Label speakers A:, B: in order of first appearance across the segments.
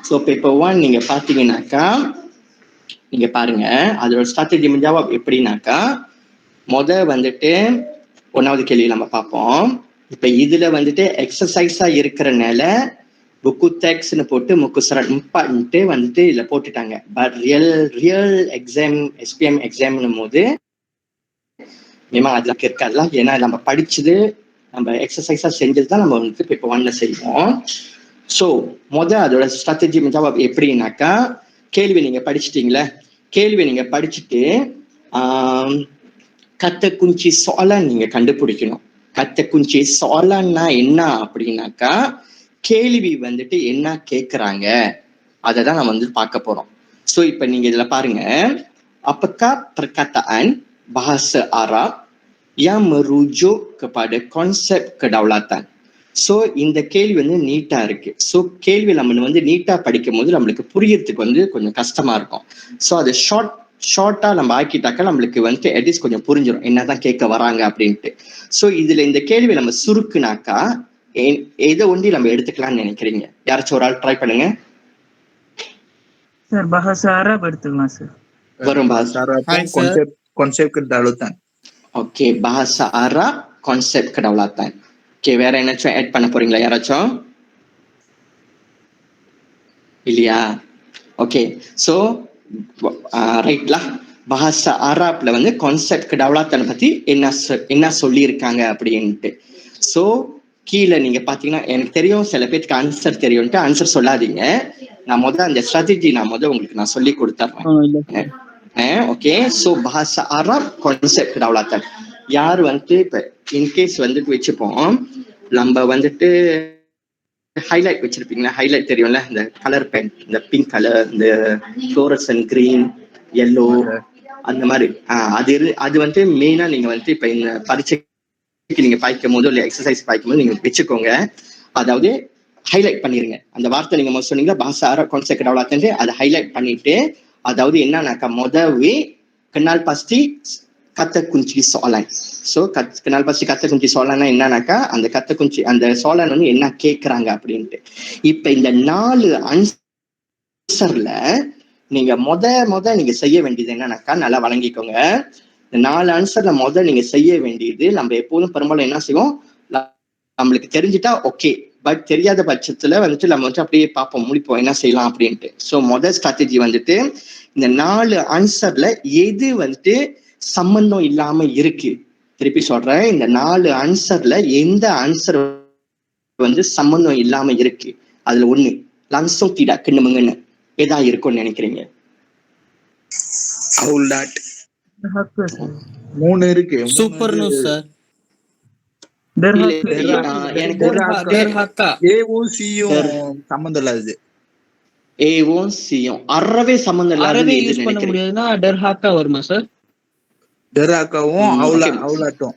A: So paper 1 நீங்க பாத்தீங்கன்னாக்கா நீங்க பாருங்க அதோட ஸ்ட்ராட்டஜி ஜவாப் எப்படின்னாக்கா வந்துட்டு 1வது கேள்வி நம்ம பார்ப்போம். இப்ப இதுல வந்துட்டு எக்ஸசைஸா இருக்கிறனால புக்கு டெக்ஸ்ட்னு போட்டு முக்குசரட் இம்பார்ட்டன்ட்டு வந்துட்டு இதுல போட்டுட்டாங்க. பட் ரியல் எக்ஸாம் எஸ்பிஎம் எக்ஸாம்னும் போது மேமா அதுல இருக்காதுலாம். ஏன்னா நம்ம படிச்சது நம்ம எக்ஸசைஸா செஞ்சதுதான் நம்ம வந்துட்டு பேப்பர் 1ல செய்வோம். ஸோ அதோட ஸ்ட்ராட்டஜி ஜவாப் எப்படின்னாக்கா கேள்வி நீங்க படிச்சுட்டீங்களே, கேள்வி நீங்க படிச்சுட்டு கத்த குஞ்சி சோழன் நீங்க கண்டுபிடிக்கணும். கத்த குஞ்சி சோழன்னா என்ன அப்படின்னாக்கா கேள்வி வந்துட்டு என்ன கேக்குறாங்க அததான் நம்ம வந்து பார்க்க போறோம். ஸோ இப்ப நீங்க இதுல பாருங்க, apakah perkataan bahasa Arab yang merujuk kepada konsep kedaulatan. So இந்த கேள்வி வந்து நீட்டா இருக்கு. ஸோ கேள்வி நம்ம வந்து நீட்டா படிக்கும் போது நம்மளுக்கு புரியறதுக்கு வந்து கொஞ்சம் கஷ்டமா இருக்கும். ஸோ அது ஷார்ட்டா நம்ம ஆக்கிட்டாக்க நம்மளுக்கு வந்துட்டு அட்லீஸ்ட் கொஞ்சம் புரிஞ்சிடும் என்னதான் கேட்க வராங்க அப்படின்ட்டு. ஸோ இதுல இந்த கேள்வி நம்ம சுருக்குனாக்கா எதை ஒண்டி நம்ம எடுத்துக்கலாம்னு நினைக்கிறீங்க? யாராச்சும் ஒரு ஆள் ட்ரை பண்ணுங்க.
B: சார் bahasa Arab எடுத்துக்கலாம் சார்.
A: வரும் bahasa Arab
C: konsep kedaulatan.
A: Okay, bahasa Arab konsep kedaulatan. Okay, வேற என்னாச்சும் ஆட் பண்ண போறீங்களா யாராச்சும்? இல்லையா? ஓகே, ஸோ ரைட்லா bahasa Arabல வந்து கான்செப்ட் kedaulatan பத்தி என்ன சொல்லியிருக்காங்க அப்படின்ட்டு. ஸோ கீழே நீங்க பாத்தீங்கன்னா எனக்கு தெரியும் சில பேருக்கு ஆன்சர் தெரியும்ட்டு ஆன்சர் சொல்லாதீங்க. நான் அந்த ஸ்ட்ராட்டஜி உங்களுக்கு நான் சொல்லி கொடுத்துறேன். Okay, so bahasa Arab concept kedaulatan யார் வந்துட்டு இப்ப இன்கேஸ் வந்துட்டு வச்சுப்போம், நம்ம வந்துட்டு ஹைலைட் வச்சிருப்பீங்களா? ஹைலைட் தெரியும்ல, இந்த கலர் பென், இந்த பிங்க் கலர், இந்த ஃப்ளோரசன் கிரீன், எல்லோ, அந்த மாதிரி அது வந்து மெயினா நீங்க வந்துட்டு இப்ப இந்த பரீட்சைக்கு நீங்க பாய்க்கும் போது இல்ல எக்ஸசைஸ் பாய்க்கும் போது நீங்க வச்சுக்கோங்க. அதாவது ஹைலைட் பண்ணிருங்க அந்த வார்த்தை. நீங்க சொன்னீங்களா bahasa Arab konsep kedaulatan, அதை ஹைலைட் பண்ணிட்டு அதாவது என்னன்னாக்கா முதவே kenal pasti kata kunci soalan. So kenal pasti kata kunci soalan என்னன்னாக்கா அந்த கத்த குஞ்சி அந்த சோழன் வந்து என்ன கேட்கறாங்க அப்படின்ட்டு. இப்ப இந்த 4 ஆன்சர்ல நீங்க நீங்க செய்ய வேண்டியது என்னன்னாக்கா நல்லா வழங்கிக்கோங்க. இந்த 4 ஆன்சர்ல நீங்க செய்ய வேண்டியது, நம்ம எப்போதும் பெரும்பாலும் என்ன செய்வோம், நம்மளுக்கு தெரிஞ்சுட்டா ஓகே, பட் தெரியாத பட்சத்துல வந்துட்டு நம்ம வந்து அப்படியே பார்ப்போம், முடிப்போம் என்ன செய்யலாம் அப்படின்ட்டு. ஸோ ஸ்ட்ராட்டஜி வந்துட்டு இந்த 4 ஆன்சர்ல எது வந்துட்டு சம்பந்தம் இல்லாம இருக்கு. திருப்பி சொல்றேன், இந்த 4 ஆன்சர்ல எந்த ஆன்சர் வந்து சம்பந்தம் இல்லாம இருக்கு அதுல ஒண்ணு langsung tidak kena-mengena எதா இருக்கும்னு நினைக்கிறீங்க?
C: Aulat 3 இருக்கு.
D: Super news sir.
C: ஏவும் சியும் சம்பந்தம் இல்லாதது.
A: ஏவும் சியும் அறவே சம்பந்தம் இல்லாதது
D: யூஸ் பண்ண முடியாதுன்னா டெர்ஹாக்கா வருமா சார்?
C: டெர்ஹாக்காவும் அவுலாட்டும்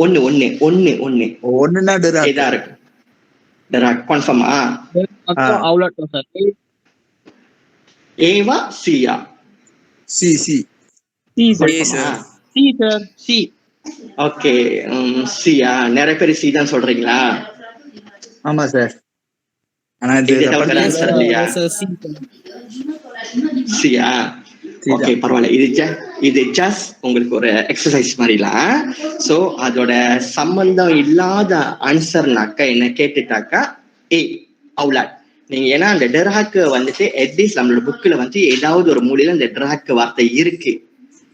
A: ஒண்ணுன்னா டெர்ஹாக்கா இருக்கு. டெர்ஹாக் கன்ஃபார்மா?
D: அவுலாட்டும் சார்.
A: ஏவா சியா?
C: C
D: sir. சி.
A: ஓகே, சியா? நிறைய பேர் சி தான் சொல்றீங்களா?
C: ஆமா சார். ஆனா
A: சியா? ஓகே, பரவாயில்ல. இது ஜஸ்ட் உங்களுக்கு ஒரு எக்ஸசைஸ் மாதிரிலாம். சோ அதோட சம்பந்தம் இல்லாத ஆன்சர்னாக்கா என்ன கேட்டுட்டாக்கா அவுலாட் நீங்க. ஏன்னா அந்த டெர்ஹாக்கு வந்துட்டு அட்லீஸ்ட் நம்மளோட புக்ல வந்து ஏதாவது ஒரு மூலையில இந்த டெர்ஹாக்கு வார்த்தை இருக்கு.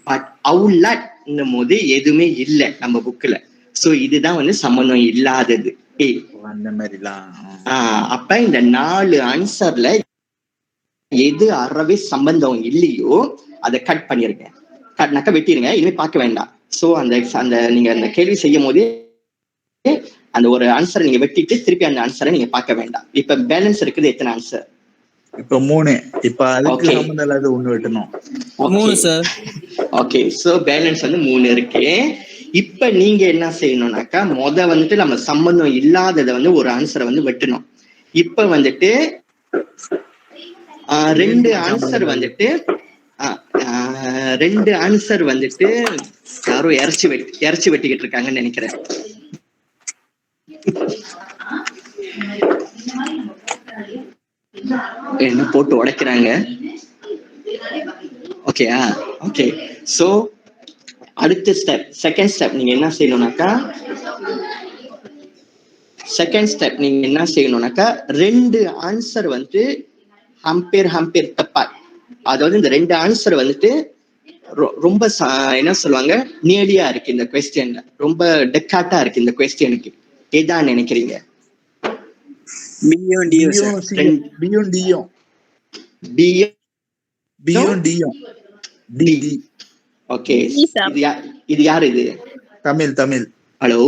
A: பட் அவுலாட் போது எதுவுமே இல்லை நம்ம புக்ல. சோ இதுதான் வந்து சம்பந்தம் இல்லாதது
C: அந்த மாதிரிலாம்.
A: அப்ப இந்த 4 ஆன்சர்ல எது அறவே சம்பந்தம் இல்லையோ அதை கட் பண்ணிருங்க. கட்னாக்கா வெட்டிருங்க, இனிமே பார்க்க வேண்டாம். சோ அந்த நீங்க அந்த கேள்வி செய்யும் போதே அந்த ஒரு ஆன்சரை நீங்க வெட்டிட்டு திருப்பி அந்த ஆன்சரை நீங்க பார்க்க வேண்டாம். இப்ப பேலன்ஸ் இருக்குது எத்தனை ஆன்சர்?
C: இப்ப 3. இப்ப அதுக்கு சம்பந்தம் இல்லாத 1 வெட்டணும்.
D: 3 சார்.
A: ஓகே, சோ பேலன்ஸ் வந்து 3 இருக்கு. இப்ப நீங்க என்ன செய்யணும்னாக்கா வந்துட்டு நம்ம சம்பந்தம் இல்லாததை வந்து ஒரு ஆன்சரை வந்து வெட்டணும். இப்ப வந்துட்டு 2 ஆன்சர் வந்துட்டு 2 ஆன்சர் வந்துட்டு யாரோ இறைச்சி வெட்டிக்கிட்டு இருக்காங்கன்னு நினைக்கிறேன். என்ன போட்டு உடைக்கிறாங்க. ஓகேயா? ஓகே. சோ அடுத்த ஸ்டெப், செகண்ட் ஸ்டெப் நீங்க என்ன செய்யணும்னாக்கா, ரெண்டு ஆன்சர் வந்து ஹம்பேர் தப்பா. அதாவது இந்த ரெண்டு ஆன்சர் வந்துட்டு ரொம்ப என்ன சொல்லுவாங்க, நியர்லியா இருக்கு இந்த கொஸ்டின்ல, ரொம்ப டெக்காட்டா இருக்கு இந்த கொஸ்டினுக்கு. எதான் நினைக்கிறீங்க? ஓகே, இது யாரு? இது
C: தமிழ்.
A: ஹலோ,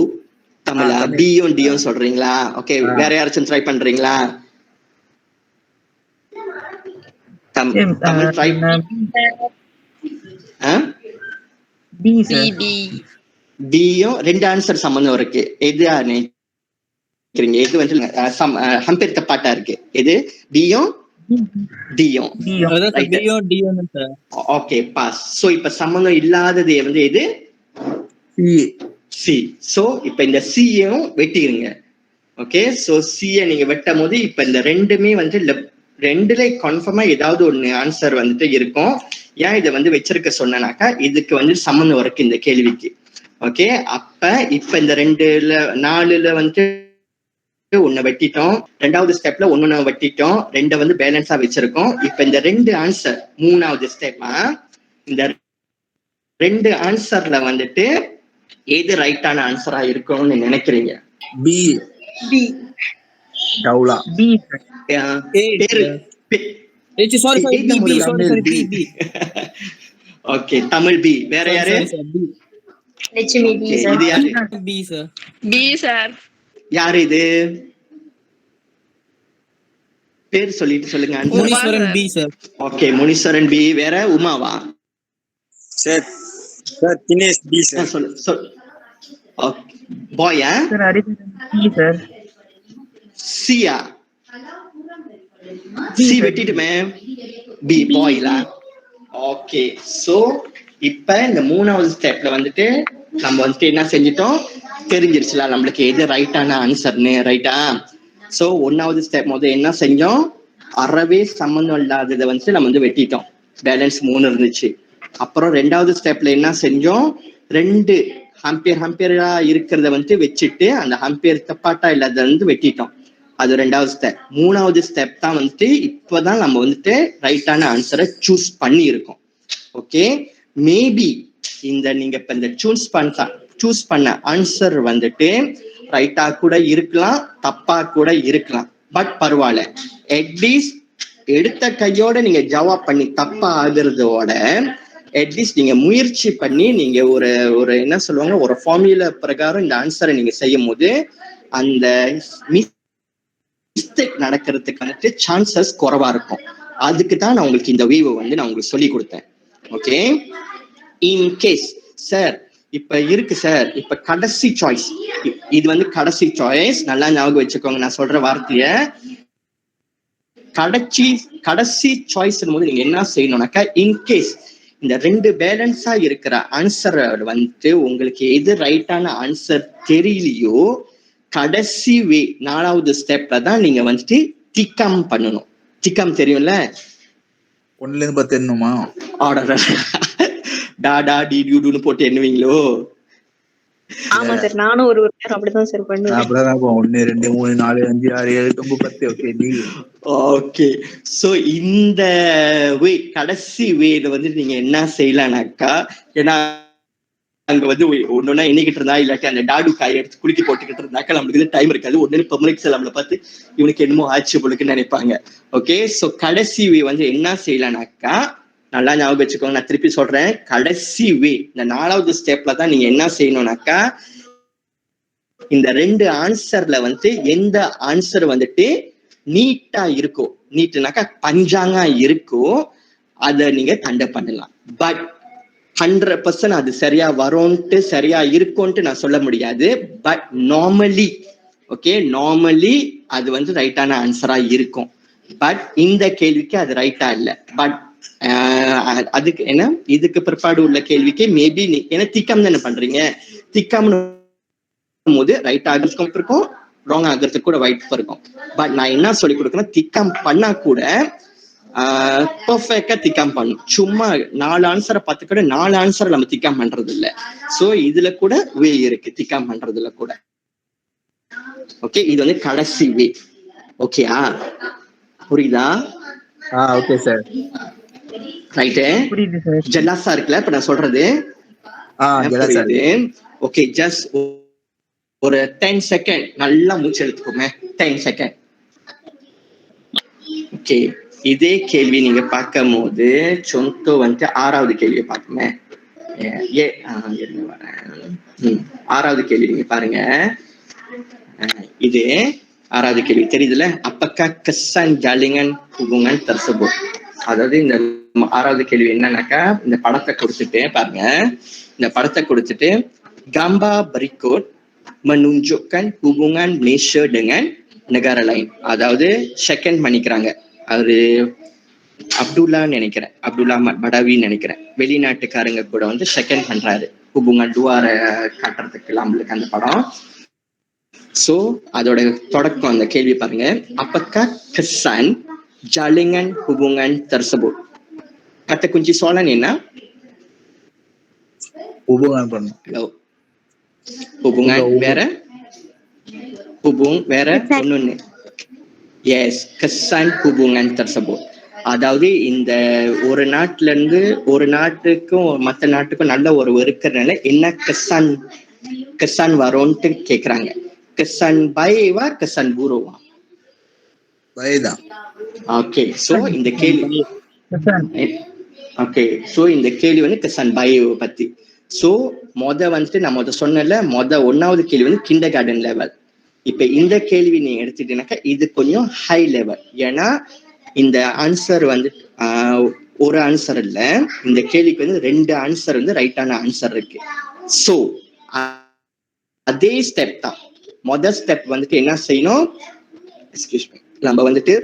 A: தமிழா? பியும் டியும் சொல்றீங்களா? ஓகே, வேற யாராச்சும் ட்ரை பண்றீங்களா? தமிழ் ட்ரை. பியும் ரெண்டு ஆன்சர் சம்பந்தம் இருக்கு. எது நினைக்கிறீங்க? எது வந்து ஹம்பேர் தப்பாட்டா இருக்கு? எது? பியும் டியும். Okay, pass. சோ இப்ப சம்பந்தம் இல்லாதது வந்து எது? சி. சோ இப்ப இந்த சியும் வெட்டிடுங்க. ஓகே, சோ சியை நீங்க வெட்டும் போது இப்ப இந்த ரெண்டுமே வந்து ரெண்டுல கன்ஃபார்மா ஏதாவது ஒண்ணு ஆன்சர் வந்துட்டு இருக்கும். ஏன் இதை வந்து வச்சிருக்க சொன்னாக்கா, இதுக்கு வந்து சம்மந்தம் இருக்கு இந்த கேள்விக்கு. ஓகே, அப்ப இப்ப இந்த 4ல வந்து ஒண்ணு வெட்டிட்டோம், ரெண்டாவது ஸ்டெப்ல ஒண்ணு வெட்டிட்டோம், ரெண்டை வந்து பேலன்ஸா வச்சிருக்கோம். இப்ப இந்த ரெண்டு ஆன்சர், மூணாவது ஸ்டெப்பா, இந்த ரெண்டு ஆன்சர்ல வந்துட்டு எது ரைட்டான ஆன்சரா இருக்கும்னு நினைக்கிறீங்க?
C: பி. டவுலா.
A: Okay, Tamil B. வேற யாரு? யாரு இது? பேர் சொல்லிட்டு சொல்லுங்க.
D: Muneeswaran B sir.
A: Okay, Muneeswaran B. வேற? உமாவா?
E: Sir Dinesh B sir.
A: சொல்லு. ஓகே, பாயா?
B: சார்
A: சியா? சி வெட்டிட்டுமே, பி பாய்ல. ஓகே, சோ இப்ப இந்த மூணாவது ஸ்டெப்ல வந்துட்டு நம்ம வந்துட்டு என்ன செஞ்சிட்டோம், தெரிஞ்சிருச்சுல நம்மளுக்கு எது ரைட்டான ஆன்சர்னு. ரைட்டா? சோ ஒன்னாவது ஸ்டெப் முதல்ல என்ன செஞ்சோம், அறவே சம்பந்தம் இல்லாததை வந்து நம்ம வந்து வெட்டிட்டோம், பேலன்ஸ் 3 இருந்துச்சு. அப்புறம் ரெண்டாவது ஸ்டெப்ல என்ன செஞ்சோம், ரெண்டு ஹம்பேரா இருக்கிறத வந்து வச்சுட்டு அந்த ஹம்பேர் தப்பாட்டா இல்லாத வந்து வெட்டிட்டோம். அது ரெண்டாவது ஸ்டெப். மூணாவது ஸ்டெப் தான் வந்துட்டு இப்பதான் நம்ம வந்துட்டு ரைட்டான ஆன்சரை சூஸ் பண்ணி இருக்கோம். ஓகே, மேபி இந்த நீங்க இப்ப இந்த சூஸ் பண்ண ஆன்சர் வந்துட்டு ரைட்டா கூட இருக்கலாம், தப்பா கூட இருக்கலாம். பட் பரவாயில்ல, அட்லீஸ்ட் எடுத்த கையோட நீங்க ஜவாப் பண்ணி தப்பா ஆகுறதோட அட்லீஸ்ட் நீங்க முயற்சி பண்ணி நீங்க ஒரு என்ன சொல்லுவாங்க, ஒரு ஃபார்முலா பிரகாரம் இந்த ஆன்சரை நீங்க செய்யும் போது அந்த மிஸ்டேக் நடக்கிறதுக்கு வந்துட்டு சான்சஸ் குறைவா இருக்கும். அதுக்கு தான் நான் உங்களுக்கு இந்த வீவை வந்து நான் உங்களுக்கு சொல்லி கொடுத்தேன். ஓகே, இன் கேஸ் சார் இப்ப இருக்கு சார், இப்ப கடைசி சாய்ஸ், இது வந்து கடைசி சாய்ஸ், நல்லா ஞாபகம் வச்சுக்கோங்க நான் சொல்ற வார்த்தைய. கடைசி சாய்ஸ் போது நீங்க என்ன செய்யணும்னாக்கா, இன்கேஸ் இந்த ரெண்டு பேலன்ஸா இருக்கிற ஆன்சர் வந்துட்டு உங்களுக்கு எது ரைட்டான ஆன்சர் தெரியலையோ, கடைசி வே 4வது ஸ்டெப்ல தான் நீங்க வந்துட்டு திக்கம் பண்ணணும். திக்கம் தெரியும்ல?
C: 1ல இருந்து 10 எண்ணுமா?
A: டாடா டி டியூடுன்னு போட்டு எண்ணுவீங்களோ?
F: ஆமா சார், நானும் ஒரு அப்படிதான் சார் பண்ணுவேன்.
C: அப்படிதான் 1 2 3 4 5 6 7 9 10. Okay D.
A: ஓகே, சோ இந்த வே, கடைசி வேல வந்து நீங்க என்ன செய்யலாம்னாக்கா, ஏன்னா அங்க வந்து ஒன்னொன்னா எண்ணிக்கிட்டு இருந்தா, இல்லாட்டி அந்த டாடு காய் எடுத்து குலுக்கி போட்டுக்கிட்டு இருந்தாக்கா நம்மளுக்கு வந்து டைம் இருக்காது. ஒன்னு பப்ளிக்ஸ் நம்மளை பார்த்து இவனுக்கு என்னமோ ஆச்சு போலுக்குன்னு நினைப்பாங்க. ஓகே, சோ கடைசி வே வந்து என்ன செய்யலாம்னாக்கா, நல்லா ஞாபகம் வச்சுக்கோங்க, நான் திருப்பி சொல்றேன், கடைசி வே இந்த 4வது ஸ்டெப்ல தான் நீங்க என்ன செய்யணும்னாக்கா, இந்த ரெண்டு ஆன்சர்ல வந்து எந்த ஆன்சர் வந்துட்டு நீட்டா இருக்கோ, நீட்டுனாக்கா பஞ்சாங்கா இருக்கோ, அத நீங்க தண்டை பண்ணலாம். பட் 100% அது சரியா வரும்ட்டு சரியா இருக்கும்ட்டு நான் சொல்ல முடியாது. பட் நார்மலி, ஓகே, நார்மலி அது வந்து ரைட்டான ஆன்சரா இருக்கும். பட் இந்த கேள்விக்கு அது ரைட்டா இல்லை. பட் அதுக்கு என்ன, இதுக்கு பிற்பாடு உள்ள கேள்விக்கு மேபி ஏன்னா திக்கம் தானே பண்றீங்க, திக்கம்னு போது ரைட்டா இருக்கும், ராங் ஆகிறதுக்கு கூட வாய்ப்பு இருக்கும். பட் நான் என்ன சொல்லி கொடுக்குறேன், திக்கம் பண்ணா கூட பெர்ஃபெக்டா திக்கம் பண்ணும். சும்மா 4 ஆன்சரை பார்த்து கூட 4 ஆன்சரை நம்ம திக்கம் பண்றது இல்ல. சோ இதுல கூட வே இருக்கு திக்கம் பண்றதுல கூட. ஓகே, இது வந்து கடைசி வே. ஓகேயா, புரியுதா?
C: Okay sir.
A: ரைட்டு,
B: புரியுது சார்.
A: ஜெல்லாஸா இருக்குல்ல இப்ப நான் சொல்றது? புரியுது. ஓகே, ஜஸ்ட் ஒரு 10 செகண்ட் நல்லா மூச்சு எடுத்துக்கோமே. 10 செகண்ட். ஓகே, இதே கேள்வி நீங்க பார்க்கும் போது சொந்தோ வந்து 6வது கேள்வியை பார்க்குமே. ஆறாவது கேள்வி நீங்க பாருங்க. இது 6வது கேள்வி தெரியுதுல? அப்பக்கா kesan jaringan hubungan tersebut. அதாவது இந்த 6வது கேள்வி என்னன்னாக்கா, இந்த படத்தை கொடுத்துட்டு பாருங்க, இந்த படத்தை கொடுத்துட்டு gambar berikut menunjukkan hubungan Malaysia dengan negara lain. அதாவது செகண்ட் பண்ணிக்கிறாங்க. அவரு அப்துல்லான்னு நினைக்கிறேன், அப்துல்லா படாவின்னு நினைக்கிறேன், வெளிநாட்டுக்காரங்க கூட வந்து செகண்ட் பண்றாரு ஹுபுங்கன் டுவார காட்டுறதுக்கு நம்மளுக்கு அந்த படம். சோ அதோட தொடக்கம் அந்த கேள்வி பாருங்க. அப்பக்கா kesan jaringan hubungan tersebut. kata kunci soalan என்ன?
C: hubungan பண்ணும்.
A: ஹலோ, hubungan வேற, வேற ஒண்ணு. Yes, kesan hubungan tersebut. அதாவது இந்த ஒரு நாட்டுல இருந்து ஒரு நாட்டுக்கும் மற்ற நாட்டுக்கும் நல்ல ஒரு இருக்கிறனால என்ன kesan வரும்னு கேக்குறாங்க. kesan baik kesan buruk?
C: பயதான்.
A: ஓகே, சோ இந்த கேள்வி இந்த கேள்வி வந்து kesan baik பத்தி. சோ வந்துட்டு நான் சொன்னல, 1வது கேள்வி வந்து கிண்டர் கார்டன் லெவல். இப்ப இந்த கேள்வி நீங்க எடுத்துட்டீங்கன்னாக்கா இது கொஞ்சம் ஹை லெவல். ஏன்னா இந்த ஆன்சர் வந்து ஒரு ஆன்சர் இல்ல, இந்த கேள்விக்கு வந்து 2 ஆன்சர் வந்து ரைட்டான ஆன்சர் இருக்கு. சோ அதே ஸ்டெப் தான். முதல் ஸ்டெப் வந்துட்டு என்ன செய்யணும், எக்ஸ்கியூஸ் மீ, நம்ம வந்துட்டு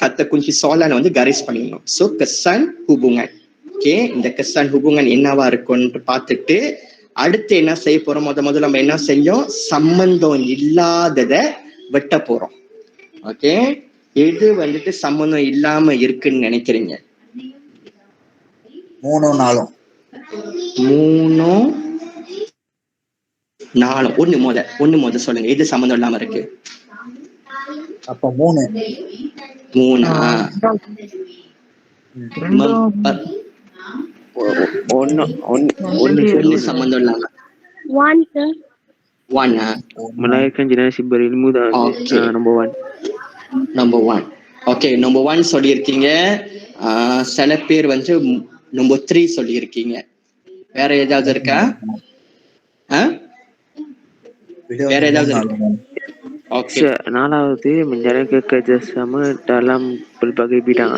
A: கத்த குஞ்சி சோலான வந்து கரைஸ் பண்ணிடணும். So kesan hubungan. ஓகே, இந்த kesan hubungan என்னவா இருக்கும்னு பார்த்துட்டு அடுத்து என்ன செய்ய போறோம், முதல்ல நம்ம என்ன செஞ்சோம், சம்பந்தம் இல்லாததை வெட்ட போறோம். ஓகே, எது வந்துட்டு சம்பந்தம் இல்லாம இருக்குன்னு நினைக்கிறீங்க?
C: 3 4
A: ஒண்ணு முத சொல்லுங்க, எது சம்பந்தம் இல்லாம இருக்கு?
C: அப்ப 3
A: ஒண்ணு சம்பந்தம் இல்லாம. 1
D: melahirkan generasi berilmu dan
A: number 1. Okay, number 1 சொல்லியிருக்கீங்க. சில பேர் வந்து நம்பர் 3 சொல்லியிருக்கீங்க. வேற ஏதாவது இருக்கா? வேற ஏதாவது இருக்கு? ஓகே,
D: 4வது menjalankan kerjasama dalam berbagai bidang.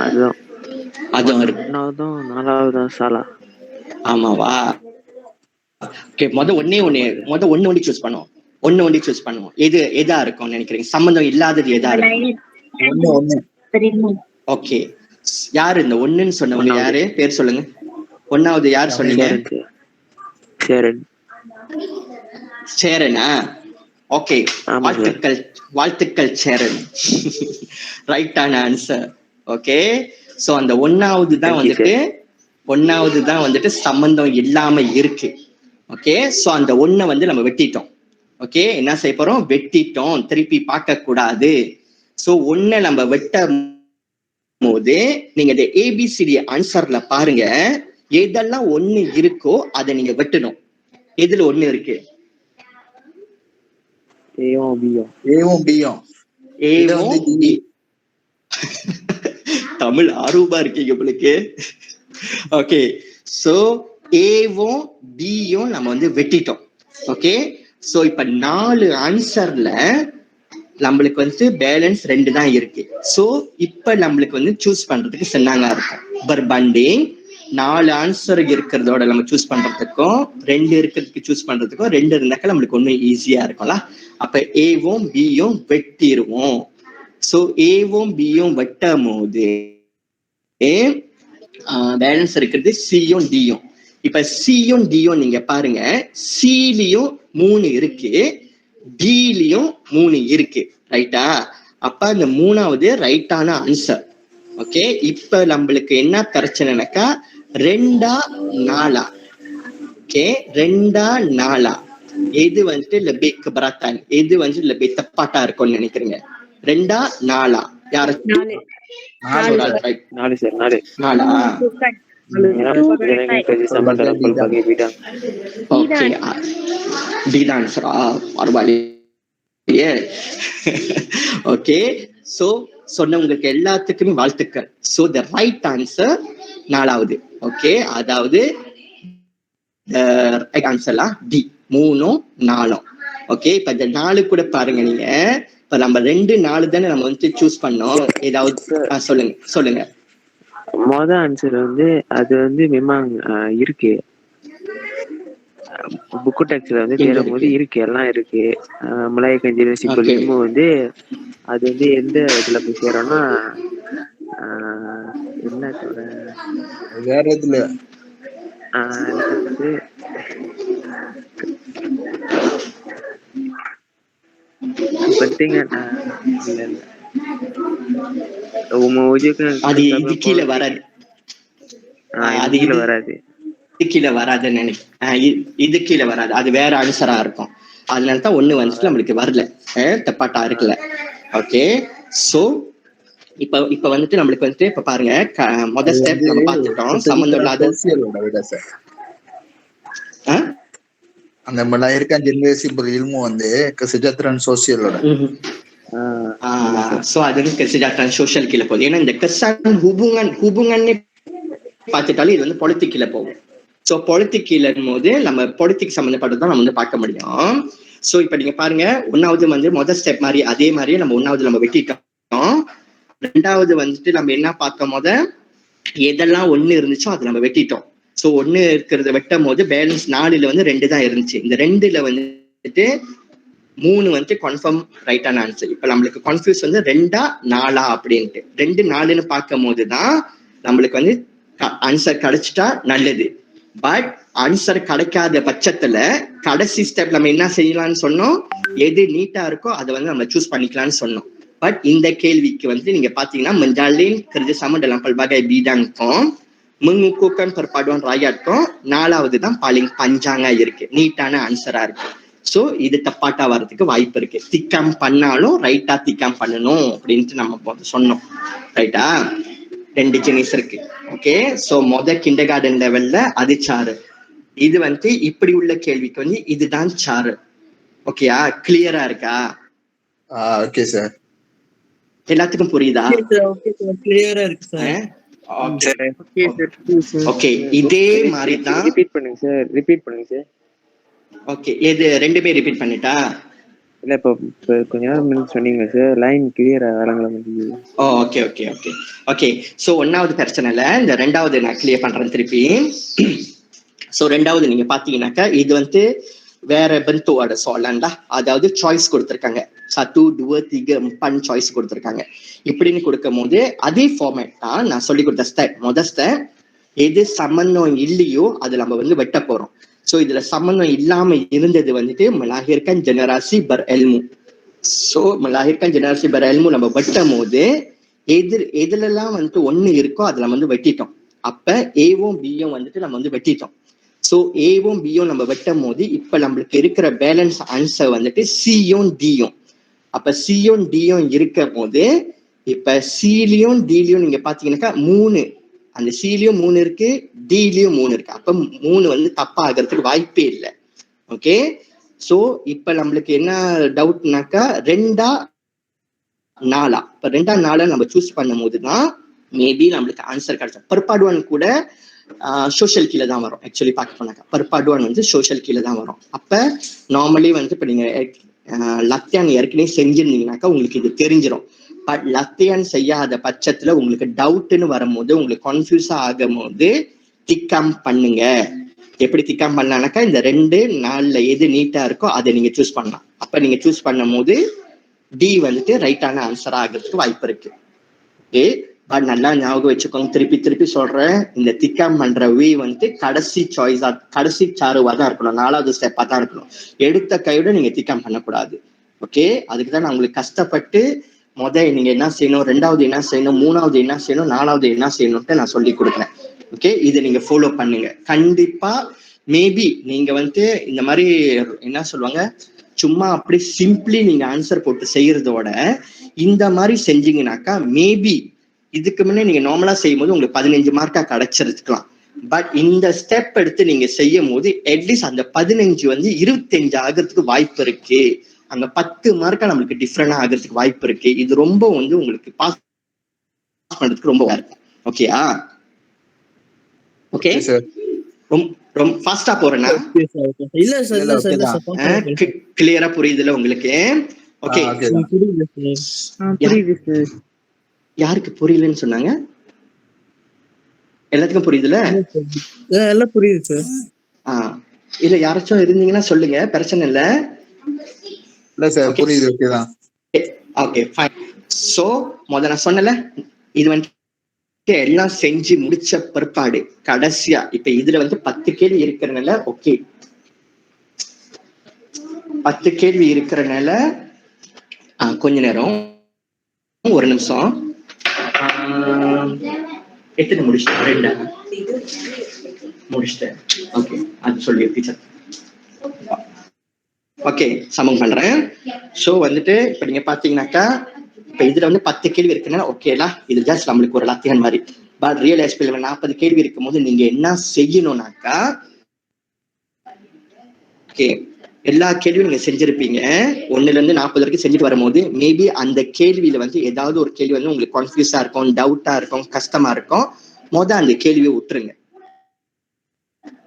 A: அதுவும் இருக்கு.
D: 4வது salah.
A: ஆமாவா? ஓகே, ஒண்ணு சூஸ் பண்ணுவோம். ஒண்ணு சூஸ் பண்ணுவோம். எதா இருக்கும் நினைக்கிறீங்க? சம்பந்தம் இல்லாதது எதா இருக்கும்?
C: 1
A: ஓகே, யாரு இந்த ஒண்ணுன்னு சொன்னவங்க? யாரு பேர் சொல்லுங்க. 1வது யார் சொன்னீங்க? சேரனா? ஓகே, வாழ்த்துக்கள் சேரன். ரைட்டான ஆன்சர். ஓகே, சோ அந்த 1வது தான் வந்துட்டு சம்பந்தம் இல்லாம இருக்கு. ஓகே, சோ அந்த 1 வந்து நம்ம வெட்டிட்டோம். ஓகே, என்ன செய்ய போறோம்? வெட்டிட்டோம், திருப்பி பார்க்க கூடாது. சோ 1 நம்ம வெட்டும் போது நீங்க இந்த ABCD ஆன்சர்ல பாருங்க, எதெல்லாம் 1 இருக்கோ அதை நீங்க வெட்டணும். எதுல 1 இருக்கு? தமிழ் ஆர்வமா இருக்கீங்க உங்களுக்கு. ஓகே, சோ ஏவும் பியும் நம்ம வந்து வெட்டிட்டோம். ஓகே, சோ இப்ப 4 ஆன்சர்ல நம்மளுக்கு வந்து பேலன்ஸ் 2 தான் இருக்கு. சோ இப்ப நம்மளுக்கு வந்து சூஸ் பண்றதுக்கு சென்னாங்க இருக்கும். பர்பண்டிங் 4 ஆன்சர் இருக்கிறதோட நம்ம சூஸ் பண்றதுக்கும் 2 இருக்கிறதுக்கு சூஸ் பண்றதுக்கும் 2 இருந்தாக்க நம்மளுக்கு ஒண்ணு ஈஸியா இருக்கும்ல. அப்ப ஏவும் பியும் வெட்டிடுவோம். சோ ஏவும் பியும் வெட்டும் போது பேலன்ஸ் இருக்கிறது சியும் டியும். இப்ப சியும் டியும் நீங்க பாருங்க, சிலியும் 3 இருக்கு, டிலயும் 3 இருக்கு. ரைட்டா? அப்ப அந்த 3வது ரைட்டான ஆன்சர். ஓகே, இப்ப நம்மளுக்கு என்ன பிரச்சனைனாக்கா 2ஆ 4ஆ. ஓகே, 2ஆ 4ஆ எது வந்துட்டு லெபே கபராத்தான், எது வந்துட்டு லெபே தப்பாட்டா இருக்கும்னு நினைக்கிறீங்க? 2ஆ 4ஆ? யாரு
F: 4.
A: ஒரு ஆள் ரைட்?
D: 4 sir, 4.
A: 4ஆ?
D: Menjalankan kerja sama dalam berbagai bidang.
A: Okay, D தான் ஆன்சரா? பரவாயில்லையே. ஓகே, சோ சொன்னவங்களுக்கு எல்லாத்துக்குமே வாழ்த்துக்கள். சோ த ரைட் ஆன்சர் 4வது. ஓகே, அதாவது ரைட் ஆன்சர்லாம் டி, 3ம் 4ம். ஓகே, இப்ப இந்த 4 கூட பாருங்க நீங்க. இப்ப நம்ம 2 4 தானே நம்ம வந்து சூஸ் பண்ணோம். ஏதாவது சொல்லுங்க.
D: ஆன்சர் வந்து அது வந்து memang இருக்கு. புக்கு டெக்ஸ்ட்ல வந்து தேடும் போது இருக்கு, எல்லாம் இருக்கு. மலாய்க்கன் ஜெனரல் சிம்பிள் இல்மு வந்து அது வந்து எந்த இதுல போய் சேரோம்னா என்னத்தோட
C: வேற இதுல
D: என்னது penting kan
A: அது இது கீழே வராது. அது
D: கீழே வராது,
A: கீழே வராதுன்னு நினைக்கிறேன். இது கீழே வராது, அது வேற ஆன்சரா இருக்கும். அதனாலதான் ஒண்ணு வந்துட்டு நம்மளுக்கு வரல, தப்பாட்டா இருக்குல்ல. ஓகே, சோ இப்ப வந்துட்டு நம்மளுக்கு வந்துட்டு இப்ப பாருங்க, முதல் ஸ்டெப் நம்ம பார்த்துட்டோம், சம்பந்தம் இல்லாத.
C: அந்த melahirkan generasi berilmu வந்து kesejahteraan sosialோட.
A: சோ அது kesejahteraan sosial கீழே போகுது. ஏன்னா இந்த kesan hubungannya பார்த்துட்டாலும் இது வந்து பொலிட்டிக் கீழே போகும். சோ பொலிட்டிக் கீழேன் போது நம்ம பொலிட்டிக் சம்பந்தப்பட்டதான் நம்ம வந்து பார்க்க முடியும். சோ இப்ப நீங்க பாருங்க, 1வது வந்து முதல் ஸ்டெப் மாதிரி அதே மாதிரியே நம்ம 1வது நம்ம வெட்டிட்டோம். 2வது வந்துட்டு நம்ம என்ன பார்த்தோம், எதெல்லாம் 1 இருந்துச்சோ அதை நம்ம வெட்டிட்டோம். சோ 1 இருக்கிறத வெட்டும் போது பேலன்ஸ் 4ல வந்து 2 தான் இருந்துச்சு. இந்த 2ல வந்துட்டு 3 வந்துட்டு கன்ஃபார்ம் ரைட்டான ஆன்சர். இப்ப நம்மளுக்கு கன்ஃபியூஸ் வந்து 2ஆ 4ஆ அப்படின்ட்டு. 2 4ன்னு பார்க்கும் போதுதான் நம்மளுக்கு வந்து ஆன்சர் கிடைச்சிட்டா நல்லது. பட் ஆன்சர் கிடைக்காத பட்சத்துல கடைசி ஸ்டெப் நம்ம என்ன செய்யலாம்னு சொன்னோம், எது நீட்டா இருக்கோ அதை வந்து நம்ம சூஸ் பண்ணிக்கலாம்னு சொன்னோம். பட் இந்த கேள்விக்கு வந்து நீங்க பாத்தீங்கன்னா menjalin kerjasama dalam pelbagai bidangக்கும் mengukuhkan perpaduan rakyatக்கும் 4வது தான் பாலிங் பஞ்சாங்கா இருக்கு, நீட்டான ஆன்சரா இருக்கு. சோ இது தப்பாட்டா வர்றதுக்கு வாய்ப்பு இருக்கு. திக்கம் பண்ணாலும் ரைட்டா திக்கம் பண்ணணும் அப்படின்ட்டு நம்ம சொன்னோம். ரைட்டா? 2 ஜெனிஸ் இருக்கு. ஓகே, சோ கிண்டர் கார்டன் லெவல்ல அது சாரு. இது வந்து இப்படி உள்ள கேள்விக்கு வந்து இதுதான் சாரு. ஓகேயா? கிளியரா இருக்கா?
C: ஓகே சார்,
A: எல்லாத்துக்கும் புரியுதா?
B: கிளியரா இருக்கு சார்.
A: ஓகே, இதே மாதிரி தான்
D: ரிப்பீட் பண்ணுங்க சார்.
A: ஓகே, எது 2மே ரிப்பீட் பண்ணிட்டா?
D: இல்ல இப்ப கொஞ்ச நேரம் முன்னாடி சொன்னீங்க சார், லைன் கிளியரா வரங்கள மாட்டேங்குது.
A: ஓகே. சோ 1வது பிரச்சனை இல்ல, இந்த 2வது நான் கிளியர் பண்றேன் திருப்பி. சோ 2வது நீங்க பாத்தீங்கன்னாக்கா இது வந்து வேற bentukோட soalan- lah. அதாவது சாய்ஸ் கொடுத்திருக்காங்க, 1 2 3 4 சாய்ஸ் கொடுத்திருக்காங்க. இப்படின்னு கொடுக்கும் போது அதே ஃபார்மேட் தான் நான் சொல்லி கொடுத்த ஸ்டெப். முதல் ஸ்டெப் எது சம்பந்தம் இல்லையோ அது நம்ம வந்து வெட்ட போறோம். சோ இதுல சம்பந்தம் இல்லாம இருந்தது வந்துட்டு melahirkan generasi berilmu. So melahirkan generasi berilmu நம்ம வெட்டும் போது எதுலெல்லாம் வந்துட்டு 1 இருக்கோ அதுல வந்து வெட்டிட்டோம். அப்ப ஏவும் பியும் வந்துட்டு நம்ம வந்து வெட்டிட்டோம். சோ ஏவும் பியும் நம்ம வெட்டும் போது இப்ப நம்மளுக்கு இருக்கிற பேலன்ஸ் ஆன்சர் வந்துட்டு சியும் டியும். அப்ப சியும் டியும் இருக்க போது இப்ப சிலியும் டிலியும் நீங்க பாத்தீங்கன்னாக்கா 3, அந்த சிலியும் 3 இருக்கு, டிலியும் 3 இருக்கு. அப்ப 3 வந்து தப்பா ஆகிறதுக்கு வாய்ப்பே இல்லை. ஓகே, சோ இப்ப நம்மளுக்கு என்ன டவுட்னாக்கா 2ஆ 4ஆ. இப்ப 2ஆ 4ஆ நம்ம சூஸ் பண்ணும் போதுதான் மேபி நம்மளுக்கு ஆன்சர் கிடைச்சோம். பர்பாடுவான் கூட சோஷியல் கீழே தான் வரும். ஆக்சுவலி பார்க்க போனாக்கா பர்பாடுவான் வந்து சோஷியல் கீழே தான் வரும். அப்ப நார்மலி வந்து இப்ப நீங்க லத்தியான் ஏற்கனவே செஞ்சிருந்தீங்கன்னாக்கா உங்களுக்கு இது தெரிஞ்சிடும். பட் லத்தியான் செய்யாத பட்சத்துல உங்களுக்கு டவுட்னு வரும்போது, உங்களுக்கு கன்ஃபியூஸா ஆகும் போது திக்கம் பண்ணுங்க. எப்படி திக்கம் பண்ணலாம்னாக்கா இந்த 2 4ல எது நீட்டா இருக்கோ அதை நீங்க சூஸ் பண்ணலாம். அப்ப நீங்க சூஸ் பண்ணும் போது டி வந்துட்டு ரைட்டான ஆன்சர் ஆகிறதுக்கு வாய்ப்பு இருக்கு. ஓகே, பட் நல்லா ஞாபகம் வச்சுக்கோங்க, திருப்பி திருப்பி சொல்றேன், இந்த திக்காம் பண்ற வே வந்து கடைசி சாய்ஸா, கடைசி சாருவா தான் இருக்கணும், 4வது ஸ்டெப்பா தான் இருக்கணும். எடுத்த கையோட நீங்க திக்காம் பண்ணக்கூடாது. ஓகே, அதுக்குதான் நான் உங்களுக்கு கஷ்டப்பட்டு நீங்க என்ன செய்யணும், 2வது என்ன செய்யணும், 3வது என்ன செய்யணும், 4வது என்ன செய்யணும்ட்டு நான் சொல்லி கொடுக்குறேன். ஓகே, இதை நீங்க ஃபாலோ பண்ணுங்க கண்டிப்பா. மேபி நீங்க வந்து இந்த மாதிரி என்ன சொல்லுவாங்க, சும்மா அப்படி சிம்பிளி நீங்க ஆன்சர் போட்டு செய்யறதோட இந்த மாதிரி செஞ்சீங்கன்னாக்கா மேபி இதுக்கு முன்னே நீங்க நார்மலா செய்யும் போது உங்களுக்கு 15 மார்க்கா கிடைச்சிருக்கலாம். பட் இந்த ஸ்டெப் எடுத்து நீங்க செய்யும் போது அட்லீஸ்ட் அந்த 15 வந்து 25 ஆகிறதுக்கு வாய்ப்பு இருக்கு. அங்க 10 மார்க்கா நம்மளுக்கு டிஃப்ரெண்டா ஆகிறதுக்கு வாய்ப்பு இருக்கு. இது ரொம்ப வந்து உங்களுக்கு பாஸ் பண்றதுக்கு ரொம்ப இருக்கும். ஓகேயா? ஓகே, ரொம்ப ஃபாஸ்டா போறேன்னா
B: இல்ல சார்
A: கிளியரா புரியுதுல உங்களுக்கு? ஓகே,
D: புரியுது சார்.
A: யாருக்கு புரியலன்னு சொன்னாங்க? எல்லாத்துக்கும் புரியுதுல?
B: எல்லாம் புரியுது சார்.
A: இல்ல யாராச்சும் இருந்தீங்கன்னா சொல்லுங்க, பிரச்சனை இல்ல.
C: இல்ல சார் புரியுது. ஓகேதான்.
A: Okay fine. சோ நான் சொன்னல, இது வந்து எல்லாம் செஞ்சு முடிச்ச பிற்பாடு கடைசியா இப்ப இதுல வந்து 10 கேள்வி இருக்கிறனால, ஓகே 10 கேள்வி இருக்கிறனால கொஞ்ச நேரம், ஒரு நிமிஷம். எத்தனை முடிச்சிட்டேன்? 2 முடிச்சிட்டேன். ஓகே, அது சொல்லி டீச்சர். ஓகே, சமம் பண்றேன். ஷோ வந்துட்டு இப்ப நீங்க பாத்தீங்கன்னாக்கா இப்ப இதுல வந்து 10 கேள்வி இருக்குன்னா ஓகேலா, இது ஜஸ்ட் நம்மளுக்கு ஒரு லத்தியன் மாதிரி. பட் ரியல் எஸ்பிஎல் 40 கேள்வி இருக்கும் போது நீங்க என்ன செய்யணும்னாக்கா, ஓகே எல்லா கேள்வியும் நீங்க செஞ்சிருப்பீங்க, 1ல இருந்து 40 வரைக்கும் செஞ்சுட்டு வரும்போது மேபி அந்த கேள்வியில வந்து ஏதாவது ஒரு கேள்வி வந்து உங்களுக்கு கன்ஃபியூஸா இருக்கும், டவுட்டா இருக்கும், கஷ்டமா இருக்கும். அந்த கேள்வியை விட்டுருங்க.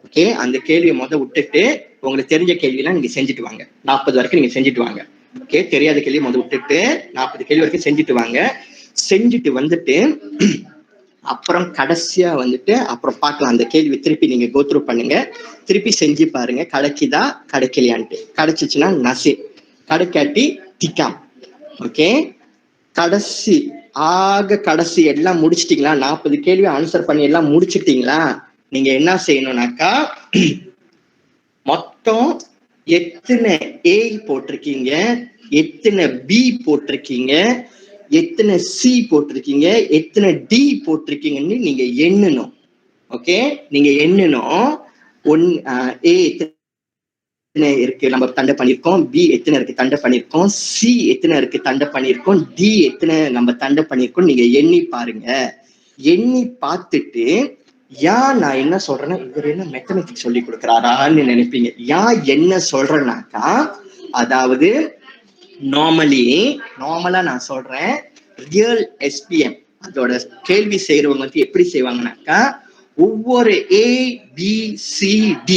A: ஓகே, அந்த கேள்வியை விட்டுட்டு உங்களுக்கு தெரிஞ்ச கேள்வியெல்லாம் நீங்க செஞ்சுட்டு வாங்க. 40 வரைக்கும் நீங்க செஞ்சுட்டு வாங்க. ஓகே, தெரியாத கேள்வி விட்டுட்டு 40 கேள்வி வரைக்கும் செஞ்சுட்டு வாங்க. செஞ்சுட்டு வந்துட்டு அப்புறம் கடைசியா வந்துட்டு அப்புறம் பார்க்கலாம், அந்த கேள்வி திருப்பி நீங்க கோத்ரூ பண்ணுங்க, திருப்பி செஞ்சு பாருங்க, கிடைக்குதா கிடைக்கலையான்ட்டு. கிடைச்சிச்சுன்னா நசி, கிடைக்காட்டி திக்காம். ஓகே, கடைசி கடைசி எல்லாம் முடிச்சிட்டீங்களா? 40 கேள்வி ஆன்சர் பண்ணி எல்லாம் முடிச்சிட்டீங்களா? நீங்க என்ன செய்யணும்னாக்கா, மொத்தம் எத்தனை ஏ போட்டிருக்கீங்க, எத்தனை பி போட்டிருக்கீங்க, எத்தனை சி போட்டிருக்கீங்க, எத்தனை டி போட்டிருக்கீங்கன்னு நீங்க எண்ணணும். ஓகே, நீங்க எண்ணணும். ஏ எத்தனை இருக்கு நம்ம தண்டை பண்ணிருக்கோம், பி எத்தனை இருக்கு தண்டை பண்ணிருக்கோம், சி எத்தனை இருக்கு தண்டை பண்ணிருக்கோம், டி எத்தனை நம்ம தண்டை பண்ணிருக்கோம், நீங்க எண்ணி பாருங்க. எண்ணி பார்த்துட்டு நான் என்ன சொல்றேன்னா, இவர் என்ன மெத்தமெட்டிக்ஸ் சொல்லி கொடுக்குறாரான்னு நினைப்பீங்க. என்ன சொல்றேன்னாக்கா, அதாவது நார்மலா நான் சொல்றேன், ரியல் எஸ்பிஎம் அதோட கேள்வி செய்யறவங்க வந்து எப்படி செய்வாங்கன்னாக்கா, ஒவ்வொரு ABCD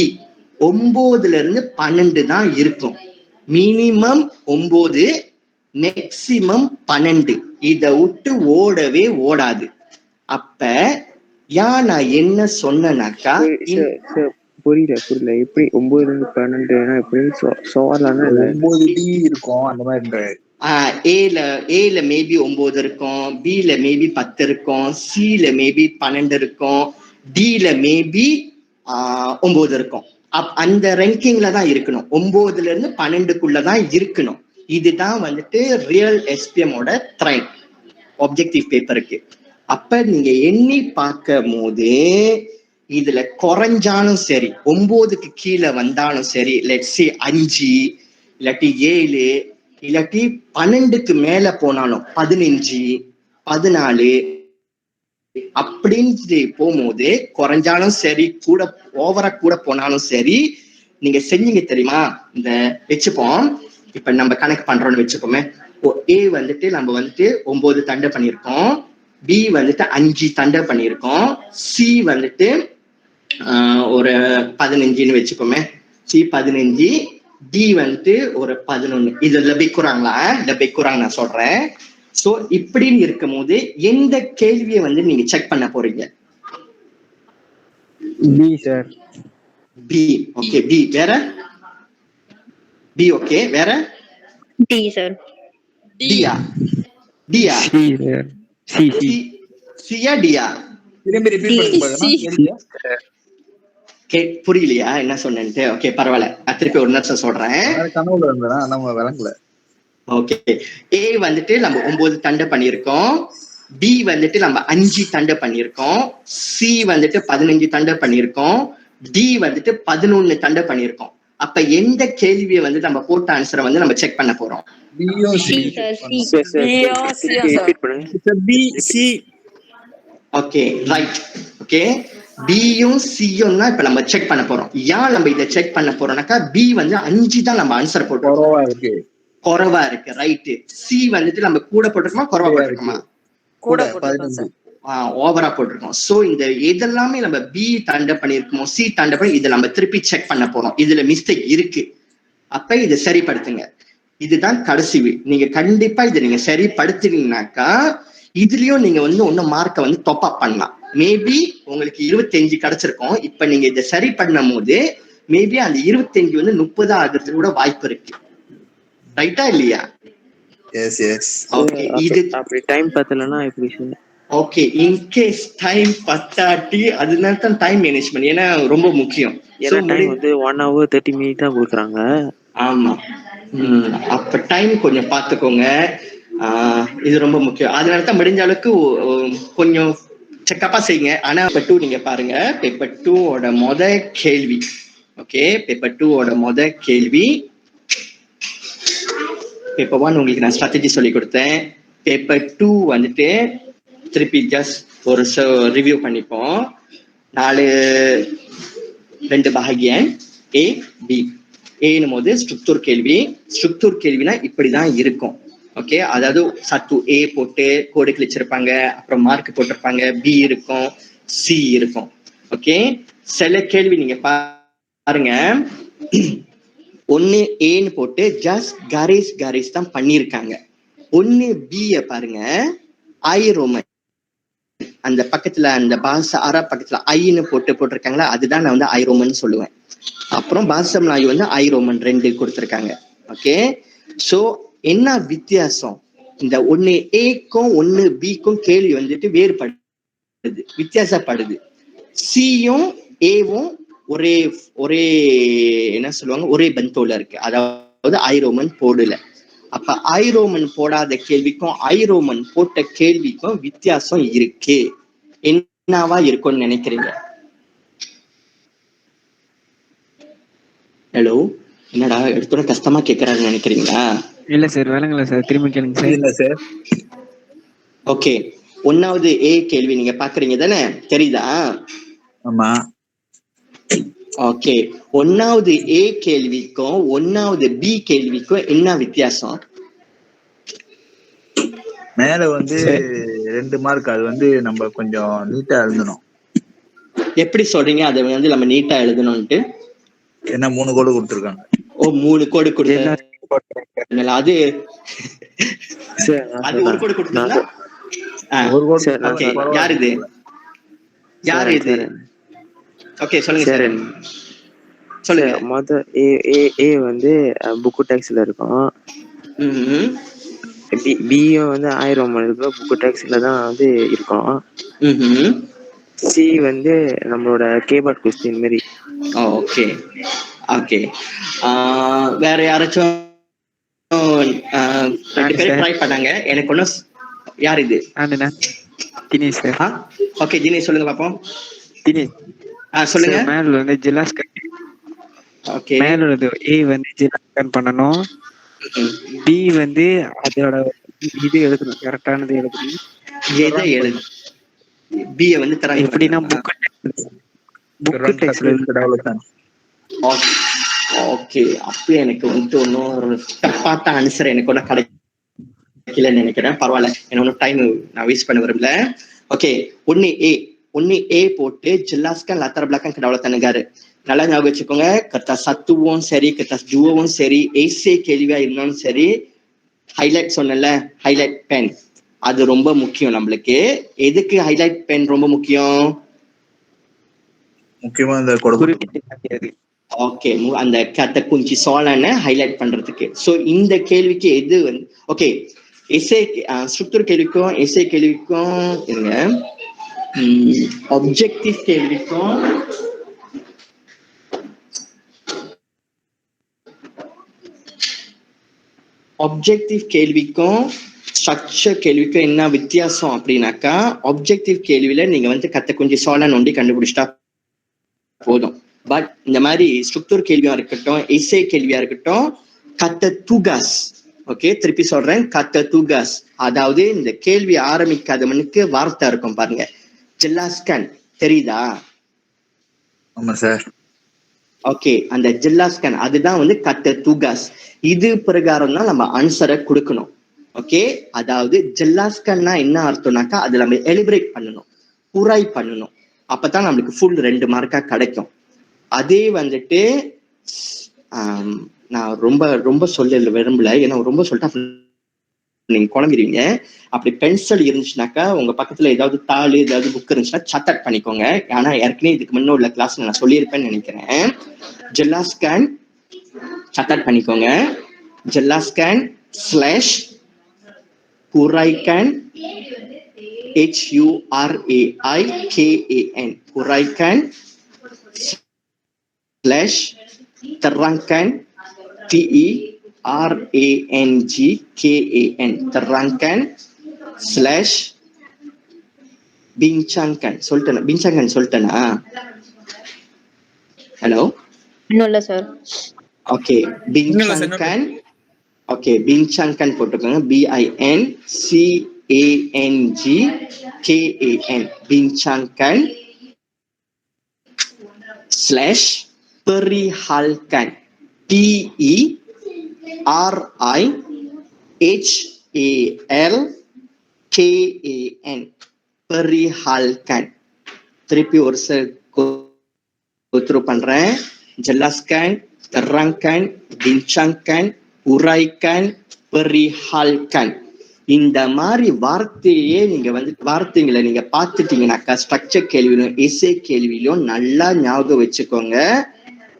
A: 9ல இருந்து 12 தான் இருக்கும். Minimum 9, maximum 12. இதை விட்டு ஓடவே ஓடாது. அப்ப நான் என்ன சொன்னேன்னாக்கா,
D: புரியல எப்படி 9ல இருந்து 12 எப்படி சோர்லானா
C: 9D இருக்கும் அந்த மாதிரி.
A: ஏல மேபி 9 இருக்கும், பில மேபி 10 இருக்கும், சில மேபி 12 இருக்கும், டில மேபி 9 இருக்கும். அந்த ரேங்கிங்ல தான் இருக்கணும், 9ல இருந்து 12க்குள்ளதான் இருக்கணும். இதுதான் வந்துட்டு ரியல் எஸ்பிஎமோட ட்ரைன் ஆப்ஜெக்டிவ் பேப்பருக்கு. அப்ப நீங்க எண்ணி பார்க்கும் போது இதுல குறைஞ்சாலும் சரி, 9க்கு கீழே வந்தாலும் சரி, லெட்ஸ் சே 5 இல்லாட்டி 7 இல்லாட்டி 12க்கு மேல போனாலும் 15 14 அப்படின்னு போகும்போது குறைஞ்சாலும் சரி, ஓவரா கூட போனாலும் சரி, நீங்க செஞ்சீங்க தெரியுமா? இந்த வச்சுப்போம், இப்ப நம்ம கணக்கு பண்றோம்னு வச்சுக்கோமே, ஏ வந்துட்டு நம்ம வந்துட்டு 9 தண்டை பண்ணியிருக்கோம், பி வந்துட்டு 5 தண்டை பண்ணியிருக்கோம், சி வந்துட்டு ஒரு 15ன்னு வச்சுக்கோமே, சி 15, டி வந்துட்டு ஒரு 11. இது லபிக்குறாங்களா? லபிக்குறாங்க நான் சொல்றேன். சோ இப்படின்னு இருக்கும் போது எந்த கேள்வியை வந்து நீங்க செக் பண்ண போறீங்க?
D: B sir.
A: B. Okay, B. வேற? பி. ஓகே, வேற?
F: D sir.
A: டியா? டியா?
D: C sir. சி.
A: சியா டியா
C: திரும்பி ரிப்பீட் பண்ணி பாருங்க.
A: புரியலையா என்ன சொன்னேன்ட்டு? ஓகே பரவாயில்ல, நான் திருப்பி ஒரு நிமிஷம் சொல்றேன்.
C: கனவுல இருந்தா நம்ம விளங்கல.
A: ஓகே, ஏ வந்துட்டு நம்ம 9 தண்டை பண்ணியிருக்கோம், பி வந்துட்டு நம்ம 5 தண்டை பண்ணியிருக்கோம், சி வந்துட்டு 15 தண்டை பண்ணியிருக்கோம், டி வந்துட்டு 11 தண்டை பண்ணியிருக்கோம். அப்ப எந்த கேள்வியை வந்து நம்ம போட்ட ஆன்சரை வந்து நம்ம செக் பண்ண போறோம்? Okay right. ஓகே, பியும் சியும் தான் இப்ப நம்ம செக் பண்ண போறோம். ஏன் நம்ம இதை செக் பண்ண போறோம்னாக்கா பி வந்து 5 தான் நம்ம ஆன்சர் போட்டோம், குறைவா இருக்கு. ரைட்டு. சி வந்துட்டு நம்ம கூட போட்டிருக்கோமா குறைவா போட்டிருக்கோமா? ஓவரா போட்டிருக்கோம். சோ இந்த இதெல்லாமே நம்ம பி தண்டை பண்ணிருக்கோம், சி தண்டை பண்ணி இதை நம்ம திருப்பி செக் பண்ண போறோம். இதுல மிஸ்டேக் இருக்கு, அப்ப இதை சரிப்படுத்துங்க. இதுதான் கடைசி. நீங்க கண்டிப்பா இதை நீங்க சரிப்படுத்தினீங்கன்னாக்கா இதுலயும் நீங்க வந்து ஒன்னும் மார்க்க வந்து டாப் அப் பண்ணலாம். மேபி உங்களுக்கு 25 கிடைச்சிருக்கும். இப்ப நீங்க இதை சரி பண்ணும் போது மேபி அந்த 25 வந்து 30 ஆகிறதுக்கு கூட வாய்ப்பு இருக்கு. ரைட்டா இல்லையா?
C: S S.
A: ஓகே, இது
D: அப்படி டைம் பத்தலன்னா எப்படி சார்?
A: ஓகே, இன்கேஸ் டைம் பத்தாட்டி அதனால தான் டைம் மேனேஜ்மெண்ட் ஏன்னா ரொம்ப முக்கியம்.
D: ஏன்னா டைம் வந்து 1 hour 30 minutes தான் கொடுக்குறாங்க. ஆமா.
A: அப்ப டைம் கொஞ்சம் பாத்துக்கோங்க, இது ரொம்ப முக்கியம். அதனால தான் முடிஞ்ச அளவுக்கு கொஞ்சம் செக்கப்பா செய்யுங்க. ஆனா பேப்பர் 2 நீங்க பாருங்க, பேப்பர் 2 ஓட கேள்வி. ஓகே, பேப்பர் 2 ஓட கேள்வி. பேப்பர் 1 உங்களுக்கு நான் ஸ்ட்ராட்டஜி சொல்லி கொடுத்தேன். பேப்பர் 2 வந்துட்டு திருப்பி ஜஸ்ட் ஒரு ரிவ்யூ பண்ணிப்போம். 2 பாகியன் ஏ பி. ஏன்னும் போது ஸ்ட்ரக்சர் கேள்வி. ஸ்ட்ரக்சர் கேள்வினா இப்படிதான் இருக்கும். ஓகே, அதாவது சத்து ஏ போட்டு கோடு கிழிச்சிருப்பாங்க, அப்புறம் மார்க் போட்டிருப்பாங்க, பி இருக்கும், சி இருக்கும். ஓகே, சில கேள்வி நீங்க பாருங்க, 1 ஏன்னு போட்டு ஜஸ்ட் கரேஸ் தான் பண்ணிருக்காங்க. 1 பிய பாருங்க, ஐ ரோமன் அந்த பக்கத்துல அந்த பாச ஆரா பக்கத்துல ஐன்னு போட்டிருக்காங்களா, அதுதான் நான் வந்து ஐ ரோமன் சொல்லுவேன். அப்புறம் பாசம் நாய் வந்து ஐ ரோமன் 2 கொடுத்திருக்காங்க. ஓகே, சோ என்ன வித்தியாசம்? இந்த 1 ஏக்கும் 1 பிக்கும் கேள்வி வந்துட்டு வேறுபடுது, வித்தியாசப்படுது. சியும் ஏவும் ஒரே என்ன சொல்லுவாங்க, ஒரே பந்தோல இருக்கு, அதாவது ஐ ரோமன் போடல. அப்ப ஐ ரோமன் போடாத கேள்விக்கும் ஐ ரோமன் போட்ட கேள்விக்கும் வித்தியாசம் இருக்கு. என்னவா இருக்கும்னு நினைக்கிறீங்க? ஹலோ, என்னடா எடுத்தோட கஷ்டமா கேக்குறாருன்னு நினைக்கிறீங்களா?
D: இல்ல சார், விளங்கல சார், திரும்ப கேளுங்க சார்.
C: இல்ல சார்.
A: ஓகே, 1வது ஏ கேள்வி நீங்க பாக்குறீங்க தானே, தெரியுதா?
C: ஆமா.
A: ஓகே, 1வது ஏ கேள்விக்கும் 1வது பி கேள்விக்கும் என்ன வித்தியாசம்?
C: மேல வந்து 2 மார்க், அது வந்து நம்ம கொஞ்சம் நீட்டா எழுதணும்.
A: எப்படி சொல்றீங்க அதை வந்து நம்ம நீட்டா எழுதணும்ட்டு?
C: என்ன 3 கோடு கொடுத்துருக்காங்க.
A: ஓ, 3 கோடு கொடுத்தாங்க. அது ஒரு கோடு கொடுத்தீங்களா? யாரு இது? ஓகே, சொல்லுங்க சார். சொல்லுங்க.
D: மொத ஏ வந்து புக் டெக்ஸ்ட்ல இருக்கும், பியும் வந்து 1000 இருக்கும், புக் டெக்ஸ்ட்ல தான் வந்து இருக்கும். சி வந்து நம்மளோட கேபார்ட் கொஸ்டின் மாதிரி.
A: ஓகே ஓகே, வேற யாராச்சும் ட்ரை பண்ணாங்க? எனக்கு ஒன்னும். யார் இது?
D: தினேஷ் சார்.
A: ஓகே, தினேஷ் சொல்லுங்க பாப்போம்.
D: தினேஷ்
A: சொல்லுங்க.
D: மேல வந்து ஜிலாஸ்கன். ஓகே, மேல வந்து ஏ வந்து ஜிலாஸ்கன் பண்ணனும், பி வந்து அதோட இது எழுதணும், கரெக்டானது எழுதணும்.
A: எதை எழுது? பி வந்து தர
D: எப்படின்னா புக் டெக்ஸ்ட்ல
C: டெவலப்மென்ட்.
A: ஓகே, அப்ப எனக்கு வந்து ஒன்னும் தப்பாட்ட ஆன்சர் எனக்கு ஒன்னும் கிடைக்கலன்னு நினைக்கிறேன். பரவாயில்ல, என்ன ஒன்னும் டைம் நான் வேஸ்ட் பண்ண விரும்பல. ஓகே, 1 ஏ போட்டு ஜில்லாஸ்கன் லத்தர் பிளாக்கன் டெவலப் பண்ணுகாரு. நல்லா ஞாபகம் வச்சுக்கோங்க, கத்தா சத்துவும் சரி, கத்தா ஜுவும் சரி, ஏசே கேள்வியா இருந்தாலும் சரி, ஹைலைட் சொன்னல, ஹைலைட் பென் அது ரொம்ப முக்கியம் நம்மளுக்கு. எதுக்கு ஹைலைட் பென் ரொம்ப முக்கியம்?
C: முக்கியமா இந்த கொடுக்குறது.
A: ஓகே, அந்த கத்த குஞ்சி சோழனை ஹைலைட் பண்றதுக்கு. சோ இந்த கேள்விக்கு எது வந்து ஓகே, எஸ்ஏ ஸ்ட்ரக்சர் கேள்விக்கும் எஸ்ஏ கேள்விக்கும் இருங்க, ஆப்ஜெக்டிவ் கேள்விக்கும் ஸ்ட்ரக்சர் கேள்விக்கும் என்ன வித்தியாசம் அப்படின்னாக்கா, ஆப்ஜெக்டிவ் கேள்வியில நீங்க வந்து கத்த குஞ்சு சோழ நோண்டி கண்டுபிடிச்சிட்டா போதும். பட் இந்த மாதிரி ஸ்ட்ரக்சர் கேள்வியா இருக்கட்டும், எஸ்ஏ கேள்வியா இருக்கட்டும், கத்த தூகாஸ். ஓகே, திருப்பி சொல்றேன், கத்த தூகாஸ். அதாவது இந்த கேள்வி ஆரம்பிக்காதவனுக்கு வார்த்தை இருக்கும் பாருங்க, ஜெல்லாஸ்கன் தெரியுதா?
C: ஆமா சார்.
A: ஓகே, அந்த ஜெல்லாஸ்கன் அதுதான் வந்து கத்த தூகாஸ். இது பிரகாரம் தான் நம்ம ஆன்சரை கொடுக்கணும். ஓகே, அதாவது ஜெல்லாஸ்கன்னா என்ன அர்த்தம்னாக்கா அது நம்ம எலிபரேட் பண்ணணும், புராய் பண்ணணும், அப்பதான் நம்மளுக்கு ஃபுல் 2 மார்க்கா கிடைக்கும். அதே வந்துட்டு நான் ரொம்ப ரொம்ப சொல்ல விரும்பல, ஏன்னா ரொம்ப சொல்லிட்டா நீங்க குழம்பிடுவீங்க. அப்படி பென்சில் இருந்துச்சுனாக்கா உங்க பக்கத்துல ஏதாவது தாள் ஏதாவது புக் இருந்துச்சுன்னா சட்டாட் பண்ணிக்கோங்க. ஆனா ஏற்கனவே இதுக்கு முன்ன உள்ள கிளாஸ்ல நான் சொல்லியிருப்பேன்னு நினைக்கிறேன். ஜெல்லாஸ்கன் சட்டாட் பண்ணிக்கோங்க. ஜெல்லாஸ்கன் ஸ்லாஷ் ஹுரைக்கன் HURAIKAN ஹுரைக்கன் slash terangkan TERANGKAN terangkan slash bincangkan. சொல்லிட்டேனா? bincangkan சொல்லிட்டேனா? ஹலோ,
F: இன்னும் இல்ல sir.
A: Okay, bincangkan. Okay, bincangkan போட்டுக்கோங்க, BINCANGKAN bincangkan slash perihalkan PERIHALKAN perihalkan. திருப்பி ஒரு பண்றேன். ஜெல்லாஸ்கன், terangkan, bincangkan, uraikan, perihalkan. இந்த மாதிரி வார்த்தையே நீங்க வந்து வார்த்தைகளை நீங்க பார்த்துட்டீங்கன்னாக்கா ஸ்ட்ரக்சர் கேள்வியிலும் எஸ்ஏ கேள்வியிலும் நல்லா ஞாபகம் வச்சுக்கோங்க.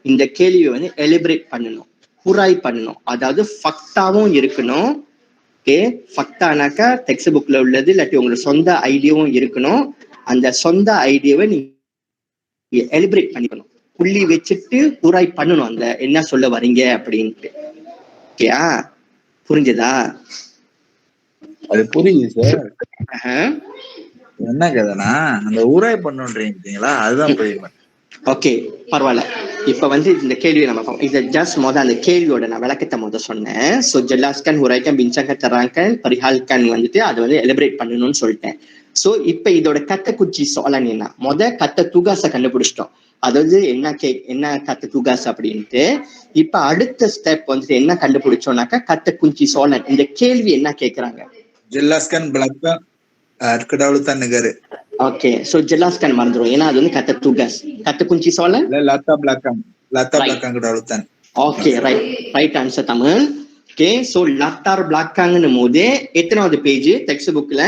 A: இந்த கேள்வியை வந்து எலிபரேட் பண்ணணும், புராய் பண்ணணும், அதாவது ஃபக்டாவும் இருக்கணும். ஓகே, ஃபக்டானாக்கா டெக்ஸ்ட் புக்ல உள்ளது, இல்லாட்டி உங்களோட சொந்த ஐடியாவும் இருக்கணும். அந்த சொந்த ஐடியாவை நீங்க எலிபரேட் பண்ணிக்கணும், புள்ளி வச்சுட்டு புராய் பண்ணணும் அந்த என்ன சொல்ல வரீங்க அப்படின்ட்டு. ஓகேயா, புரிஞ்சதா?
C: அது புரியுது சார். என்ன கதைனா அந்த ஊராய் பண்ணுன்றீங்களா, அதுதான் புரியுது.
A: ஓகே, பரவாயில்ல. இப்ப வந்து இந்த கேள்வியை நம்ம இதை ஜஸ்ட் அந்த கேள்வியோட நான் விளக்கத்தை சொன்னேன். ஸோ ஜெல்லாஸ்கன், ஹுரைக்கன், பின்சங்கன், தெராங்கன், பரிஹால்கன் வந்துட்டு அதை வந்து எலிபரேட் பண்ணணும்னு சொல்லிட்டேன். ஸோ இப்ப இதோட கத்த குச்சி சோழன் என்ன, கத்த தூகாசை கண்டுபிடிச்சிட்டோம். அதாவது என்ன கத்த தூகாஸ் அப்படின்ட்டு. இப்ப அடுத்த ஸ்டெப் வந்துட்டு என்ன கண்டுபிடிச்சோம்னாக்கா கத்த குஞ்சி சோழன். இந்த கேள்வி என்ன கேக்குறாங்க?
C: ஜெல்லாஸ்கன் பிளாக்கா கடவுளுத்தான் நிகரு.
A: ஓகே, சோ ஜெல்லாஸ்கன் மறந்துடும், ஏன்னா அது வந்து கத்த தூகாஸ். கத்த குஞ்சி சோழன்
C: லத்தா பிளாக்கா கடவுளுத்தான்.
A: Okay, right answer Tamil. Okay, so லத்தார் பிளாக்காங்கன்னு போது எத்தனாவது பேஜ் டெக்ஸ்ட் புக்ல?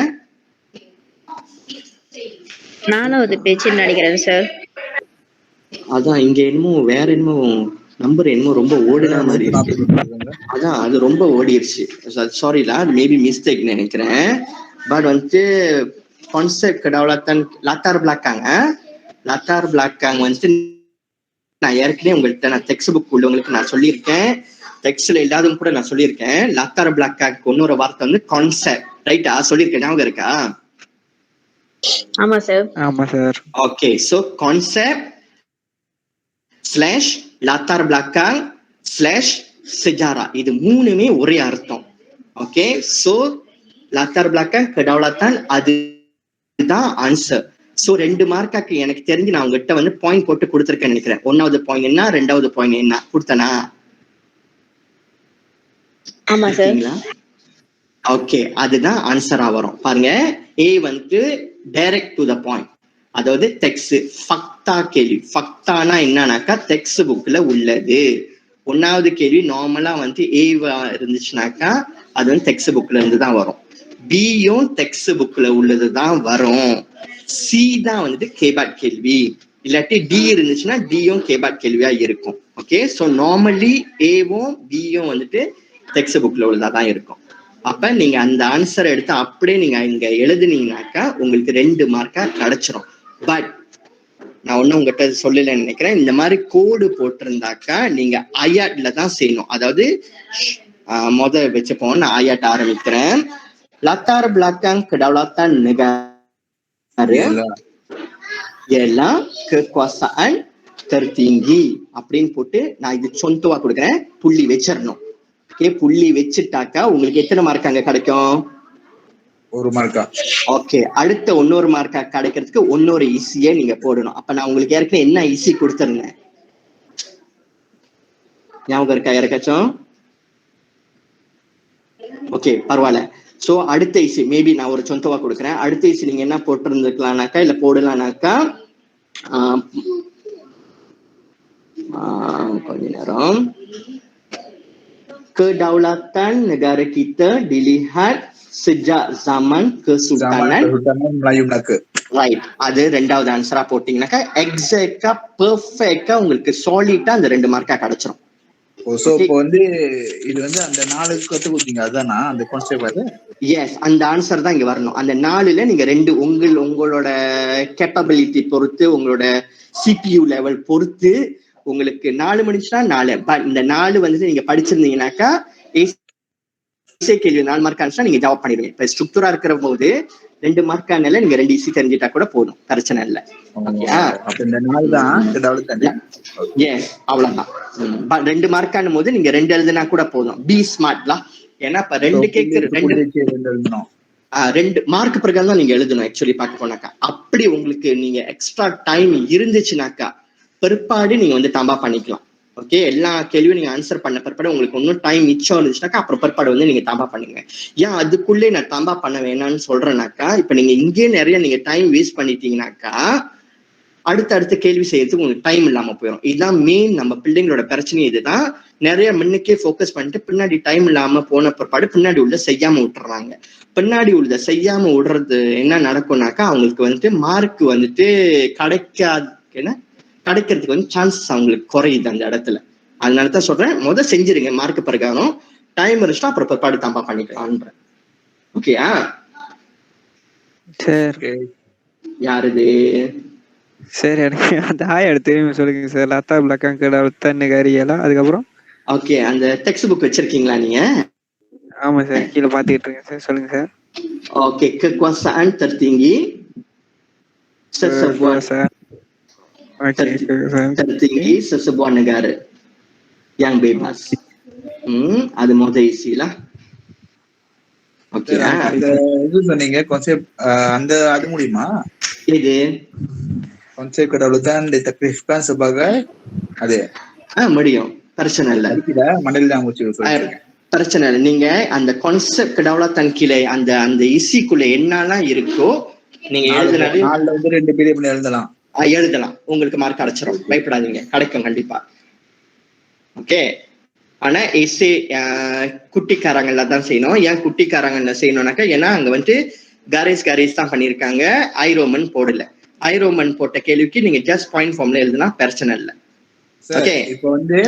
F: 4வது பேஜ் நினைக்கிறேன் சார்.
A: அதான் இங்க என்னமோ வேற என்னமோ நம்பர் என்னமோ ரொம்ப ஓடின மாதிரி இருக்கு. அதான் அது ரொம்ப ஓடிடுச்சு. சாரிலா, அது மேபி மிஸ்டேக் நினைக்கிறேன். பட் வந்துட்டு கான்செப்ட் கடவுளத்தான் லத்தார் பிளாக்காங்க வந்துட்டு நான் ஏற்கனவே உங்கள்கிட்ட நான் டெக்ஸ்ட் புக் உள்ளவங்களுக்கு நான் சொல்லியிருக்கேன், டெக்ஸ்ட்ல இல்லாதவங்க கூட நான் சொல்லியிருக்கேன். லத்தார் பிளாக்காக்கு இன்னொரு வார்த்தை வந்து கான்செப்ட். ரைட்டா? சொல்லியிருக்கேன், ஞாபகம் இருக்கா?
F: ஆமா சார்.
D: ஆமா sir.
A: Okay, so concept slash லாத்தார் பிளாக்காங் ஸ்லாஷ் செஜாரா, இது 3மே ஒரே அர்த்தம். ஓகே, சோ லாத்தார் பிளாக்காங் கடவுளத்தான், அதுதான் ஆன்சர். சோ 2 மார்க்காக்கு எனக்கு தெரிஞ்சு நான் உங்ககிட்ட வந்து பாயிண்ட் போட்டு கொடுத்துருக்கேன்னு நினைக்கிறேன். 1வது பாயிண்ட் என்ன, 2வது பாயிண்ட் என்ன கொடுத்தனா?
F: ஆமா சார்.
A: ஓகே, அதுதான் ஆன்சரா வரும். பாருங்க, ஏ வந்து டைரக்ட் டு த பாயிண்ட், அதாவது டெக்ஸ்ட் ஃபக்தா கேள்வி. ஃபக்தானா என்னன்னாக்கா டெக்ஸ்ட் புக்ல உள்ளது. 1வது கேள்வி நார்மலா வந்து ஏவா இருந்துச்சுனாக்கா அது வந்து டெக்ஸ்ட் புக்ல இருந்து தான் வரும். பியும் டெக்ஸ்ட் புக்ல உள்ளதுதான் வரும். சி தான் வந்துட்டு கேபாட் கேள்வி, இல்லாட்டி டி இருந்துச்சுன்னா டியும் கேபாட் கேள்வியா இருக்கும். ஓகே, ஸோ நார்மலி ஏவும் பியும் வந்துட்டு டெக்ஸ்ட் புக்ல உள்ளதா தான் இருக்கும். அப்ப நீங்க அந்த ஆன்சரை எடுத்து அப்படியே நீங்க இங்க எழுதுனீங்கன்னாக்கா உங்களுக்கு 2 மார்க்கா கிடைச்சிரும். பட் நான் ஒன்னும் உங்ககிட்ட சொல்லலன்னு நினைக்கிறேன். இந்த மாதிரி கோடு போட்டிருந்தாக்கா நீங்க ஐயாட்ல தான் செய்யணும். அதாவது வச்சுப்போம், நான் ஐயாட்ட ஆரம்பிக்கிறேன். latar belakang kedaulatan negara ialah kekuasaan tertinggi அப்படின்னு போட்டு நான் இது சொந்தவா கொடுக்குறேன். புள்ளி வச்சிடணும். ஓகே, புள்ளி வச்சுட்டாக்கா உங்களுக்கு எத்தனை மார்க் அங்க கிடைக்கும்?
C: 1 மார்க்கா.
A: ஓகே, அடுத்த 1 மார்க்கா கிடைக்கிறதுக்கு 1 ஈஸியே நீங்க போடணும். அப்ப நான் உங்களுக்கு ஏற்கனவே என்ன ஈஸி கொடுத்துருந்தேன், ஞாபகம் இருக்கா யாருக்காச்சும்? ஓகே, பரவாயில்ல. சோ அடுத்த ஈஸி மேபி நான் ஒரு சொந்தவா கொடுக்குறேன். அடுத்த ஈஸி நீங்க என்ன போட்டிருந்துக்கலாம்னாக்கா இல்ல போடலாம்னாக்கா கொஞ்ச நேரம், kedaulatan negara kita dilihat sejak zaman kesultanan
C: Melayu Melaka.
A: Right. அது 2வது ஆன்சரா போட்டீங்கன்னாக்கா எக்ஸாக்டா பெர்ஃபெக்ட்டா உங்களுக்கு சாலிடா அந்த 2 மார்க்கா கிடைச்சிரும்.
C: சோ இப்போ வந்து இது வந்து அந்த 4 கத்து கொடுத்தீங்க, அதானா அந்த கான்செப்ட்? அது
A: எஸ், அந்த ஆன்சர் தான் இங்க வரணும். அந்த 4ல நீங்க 2 உங்களோட கேப்பபிலிட்டி பொறுத்து, உங்களோட சிபியூ லெவல் பொறுத்து உங்களுக்கு 4 மணிச்சுனா 4. பட் இந்த 4 வந்துட்டு நீங்க படிச்சிருந்தீங்கன்னாக்கா கேள்வி 4 மார்க் ஆன்சர் நீங்க ஜவாப் பண்ணிடுவீங்க. இப்ப ஸ்ட்ரக்சரா இருக்கிற போது 2 மார்க் ஆனால நீங்க 2 ஈஸி தெரிஞ்சிட்டா கூட போதும், பிரச்சனை இல்லை. ஓகேயா?
C: அப்ப இந்த 4 தான்
A: எஸ், அவ்வளவுதான். 2 மார்க் ஆனும் போது நீங்க 2 எழுதுனா கூட போதும். பி ஸ்மார்ட்லாம். ஏன்னா இப்ப 2 கேக்கு 2 மார்க் பிரகாரம் தான் நீங்க எழுதணும். ஆக்சுவலி பார்க்க போனாக்கா அப்படி உங்களுக்கு நீங்க எக்ஸ்ட்ரா டைம் இருந்துச்சுனாக்கா பிற்பாடு நீங்க வந்து தம்பா பண்ணிக்கலாம். ஓகே, எல்லா கேள்வியும் நீங்க ஆன்சர் பண்ண பிற்பாடு உங்களுக்கு இன்னும் டைம் மிச்சம் இருந்துச்சுனாக்கா அப்புறம் பிற்பாடு வந்து நீங்க தாம்பா பண்ணுங்க. ஏன் அதுக்குள்ளே நான் தாம்பா பண்ண வேணாம்னு சொல்றேன்னாக்கா, இப்ப நீங்க இங்கே நிறைய நீங்க டைம் வேஸ்ட் பண்ணிட்டீங்கன்னாக்கா அடுத்த கேள்வி செய்யறதுக்கு உங்களுக்கு டைம் இல்லாம போயிடும். இதுதான் மெயின் நம்ம பிள்ளைங்களோட பிரச்சனை. இதுதான் நிறைய முன்னுக்கே ஃபோக்கஸ் பண்ணிட்டு பின்னாடி டைம் இல்லாம போன பிற்பாடு பின்னாடி உள்ள செய்யாம விட்டுறாங்க. பின்னாடி உள்ள செய்யாம விடுறது என்ன நடக்கும்னாக்கா அவங்களுக்கு வந்துட்டு மார்க் வந்துட்டு கிடைக்கிறதுக்கு வந்து சான்சஸ் அவங்களுக்கு குறையுது அந்த இடத்துல. அதனாலதான் சொல்றேன், செஞ்சிருங்க மார்க் பிரகாரம். டைம் இருந்துச்சுன்னா அப்புறம் பிற்பாடு தாம்பா பண்ணிக்கலாம்ன்ற. ஓகேயா?
D: சரி,
A: யாருது?
D: சரி, எனக்கு அந்த எடுத்து சொல்லுங்க சார். லத்தா பிளக்காங் kedaulatan negara ialah, அதுக்கப்புறம்
A: ஓகே, அந்த டெக்ஸ்ட் புக் வச்சிருக்கீங்களா நீங்க?
D: ஆமா சார், கீழே பாத்துக்கிட்டு இருக்கேன் சார். சொல்லுங்க sir.
A: Okay, kekuasaan tertinggi tertinggi sesebuah negara yang bebas. அது ஈஸி lah. ஓகே,
C: அந்த இது சொன்னீங்க கான்செப்ட், அந்த அது முடியுமா?
A: இது
C: konsep kedaulatan ditekrifkan sebagai அது
A: முடியும், பிரச்சனை இல்லை.
C: மண்டல் தான்
A: பிரச்சனை இல்லை. நீங்க அந்த கான்செப்ட் kedaulatan கீழே அந்த இசிக்குள்ள என்னெல்லாம் இருக்கோ நீங்க எழுதினாலே
C: 4ல வந்து 2 பீரியட் பண்ணி
A: எழுதலாம். உங்களுக்கு மார்க் கிடைச்சிரும், பயப்படாதீங்க, கிடைக்கும் கண்டிப்பா. ஓகே, ஆனா எஸ்ஏ குட்டிக்காரங்கள்ல தான் செய்யணும். ஏன் குட்டிக்காரங்கள்ல செய்யணும்னாக்கா, ஏன்னா அங்க வந்து காரேஸ் தான் பண்ணிருக்காங்க, ஐரோமன் போடல. ஐரோமன் போட்ட கேள்விக்கு நீங்க ஜஸ்ட் பாயிண்ட் ஃபார்ம்ல எழுதுனா பிரச்சனை இல்லை. ஓகே,
C: இப்போ வந்து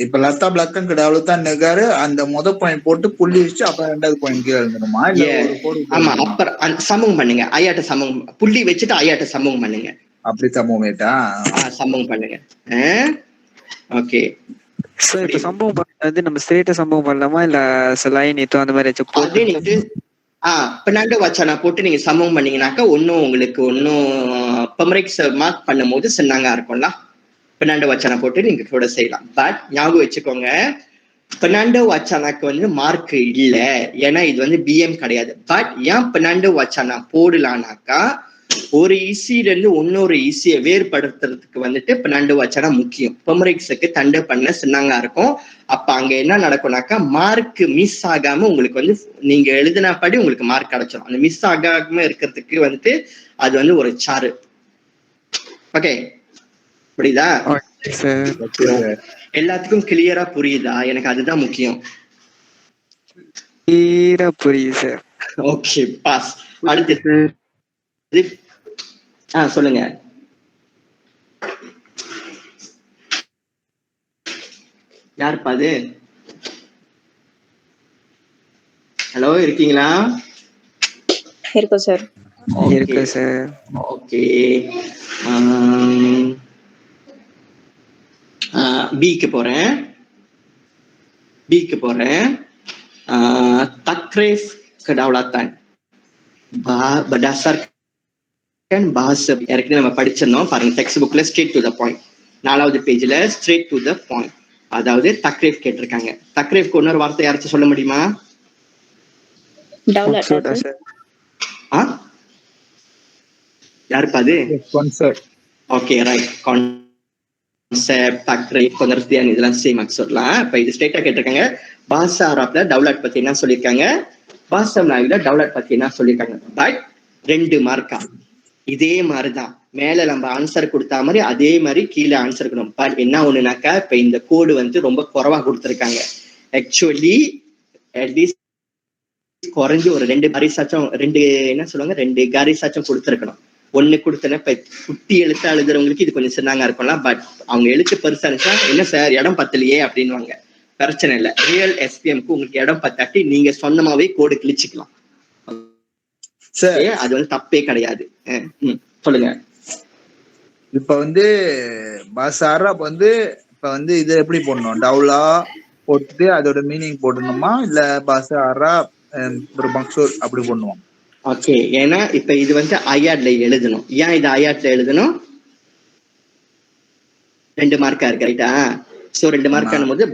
C: இப்ப லத்தா பிளக்கம் kedaulatan negara அந்த பாயிண்ட் போட்டு புள்ளி வச்சு அப்புறம் 2வது பாயிண்ட் கீழே எழுதணுமா?
A: ஆமா, அப்புறம் சமூகம் பண்ணுங்க. ஐயாட்ட சமூகம் புள்ளி வச்சுட்டு ஐயாட்ட சமூகம் பண்ணுங்க.
C: அப்படி
A: சமூகம் பண்ணுங்க. ஓகே
D: சார், இப்ப சம்பவம் வந்து நம்ம ஸ்ட்ரெயிட்டா சம்பவம் பண்ணலாமா இல்ல லைன் ஏதோ அந்த மாதிரி வச்சு
A: பின்னாண்டு வச்சானா போட்டு நீங்க சமூகம் பண்ணீங்கன்னாக்கா உங்களுக்கு பெமரிக்ஸ் மார்க் பண்ணும் போது சின்னங்கா இருக்கும்ல. பின்னாண்டு வச்சானா போட்டு நீங்க கூட செய்யலாம். பட் ஞாபகம் வச்சுக்கோங்க, பின்னாண்டு வச்சானாக்கு வந்து மார்க் இல்ல, ஏன்னா இது வந்து பிஎம் கிடையாது. பட் ஏன் பின்னாண்டு வச்சானா போடலானாக்கா, ஒரு ஈஸியில இருந்து இன்னொரு ஈஸியை வேறுபடுத்துறதுக்கு வந்துட்டு பின்னாண்டு வச்சானா முக்கியம். பெமரிக்ஸுக்கு தண்டு பண்ண சின்னங்கா இருக்கும். அப்ப அங்க என்ன நடக்கும்னாக்கா மார்க் மிஸ் ஆகாம உங்களுக்கு வந்து நீங்க எழுதினபடி உங்களுக்கு மார்க் கிடைச்சிடும். அந்த மிஸ் ஆகாம இருக்கிறதுக்கு வந்துட்டு அது வந்து ஒரு சாரு. ஓகே, புரியுதா? எல்லாத்துக்கும் கிளியரா புரியுதா? எனக்கு அதுதான் முக்கியம்.
D: புரியுது சார்.
A: Okay, pass. அடுத்து சொல்லுங்க. யாருப்பா அது? ஹலோ இருக்கீங்களா?
F: இருக்கும் சார்.
D: இருக்கு சார்.
A: ஓகே, பிக்கு போறேன். takrif kedaulatan berdasarkan bahasa. ஏற்கனவே நம்ம படிச்சிருந்தோம் பாருங்க, டெக்ஸ்ட் புக்ல ஸ்ட்ரெயிட் டு த பாயிண்ட், 4வது பேஜ்ல ஸ்ட்ரெயிட் டு த பாயிண்ட். அதாவது தக்ரீஃப் கேட்டிருக்காங்க. தக்ரீஃப்க்கு இன்னொரு வார்த்தை யாராச்சும் சொல்ல முடியுமா? யாருப்பா அது? ஓகே ரைட், கான்செப்ட், தக்ரீஃப், கொந்தர்ஸ்தியான் இதெல்லாம் சேம் சொல்லலாம். இப்ப இது ஸ்ட்ரெயிட்டா கேட்டிருக்காங்க. பாஷா அராப்ல டவுலட் பத்தி என்ன சொல்லியிருக்காங்க, பாஷா மலாயில டவுலட் பத்தி என்ன சொல்லியிருக்காங்க. பட் 2 மார்க்கா இதே மாதிரிதான் மேல நம்ம ஆன்சர் கொடுத்தா மாதிரி அதே மாதிரி கீழே ஆன்சர் இருக்கணும். பட் என்ன ஒண்ணுனாக்கா இப்ப இந்த கோடு வந்து ரொம்ப குறைவா கொடுத்துருக்காங்க. ஆக்சுவலி அட்லீஸ்ட் குறைஞ்சு ஒரு 2 காரிசாச்சும் 2 என்ன சொல்லுவாங்க 2 காரிசாச்சும் கொடுத்துருக்கணும். 1 கொடுத்தன இப்ப குட்டி எழுத்து எழுதுறவங்களுக்கு இது கொஞ்சம் சின்னங்க இருக்கலாம். பட் அவங்க எழுத்து பெருசா இருந்துச்சா என்ன சார் இடம் பத்தலையே அப்படின்வாங்க. பிரச்சனை இல்லை, ரியல் எஸ்பிஎம்க்கு உங்களுக்கு இடம் பத்தாட்டி நீங்க சொந்தமாவே கோடு கிழிச்சுக்கலாம். அது வந்து தப்பே கிடையாது. சொல்லுங்க.
C: இப்ப வந்து பாசாரா வந்து இப்ப வந்து இது எப்படி போடணும், டவுலா போட்டு அதோட மீனிங் போடணுமா இல்ல பாசாரா ஒரு மக்சூர் அப்படி போடணுமா?
A: ஓகே, ஏன்னா இப்ப இது வந்து ஐயாட்ல எழுதணும். ஏன் இது ஐயாட்ல எழுதணும்? 2 மார்க்கா இருக்கு ரைட்டா? சோ 2 மார்க் ஆனும்போது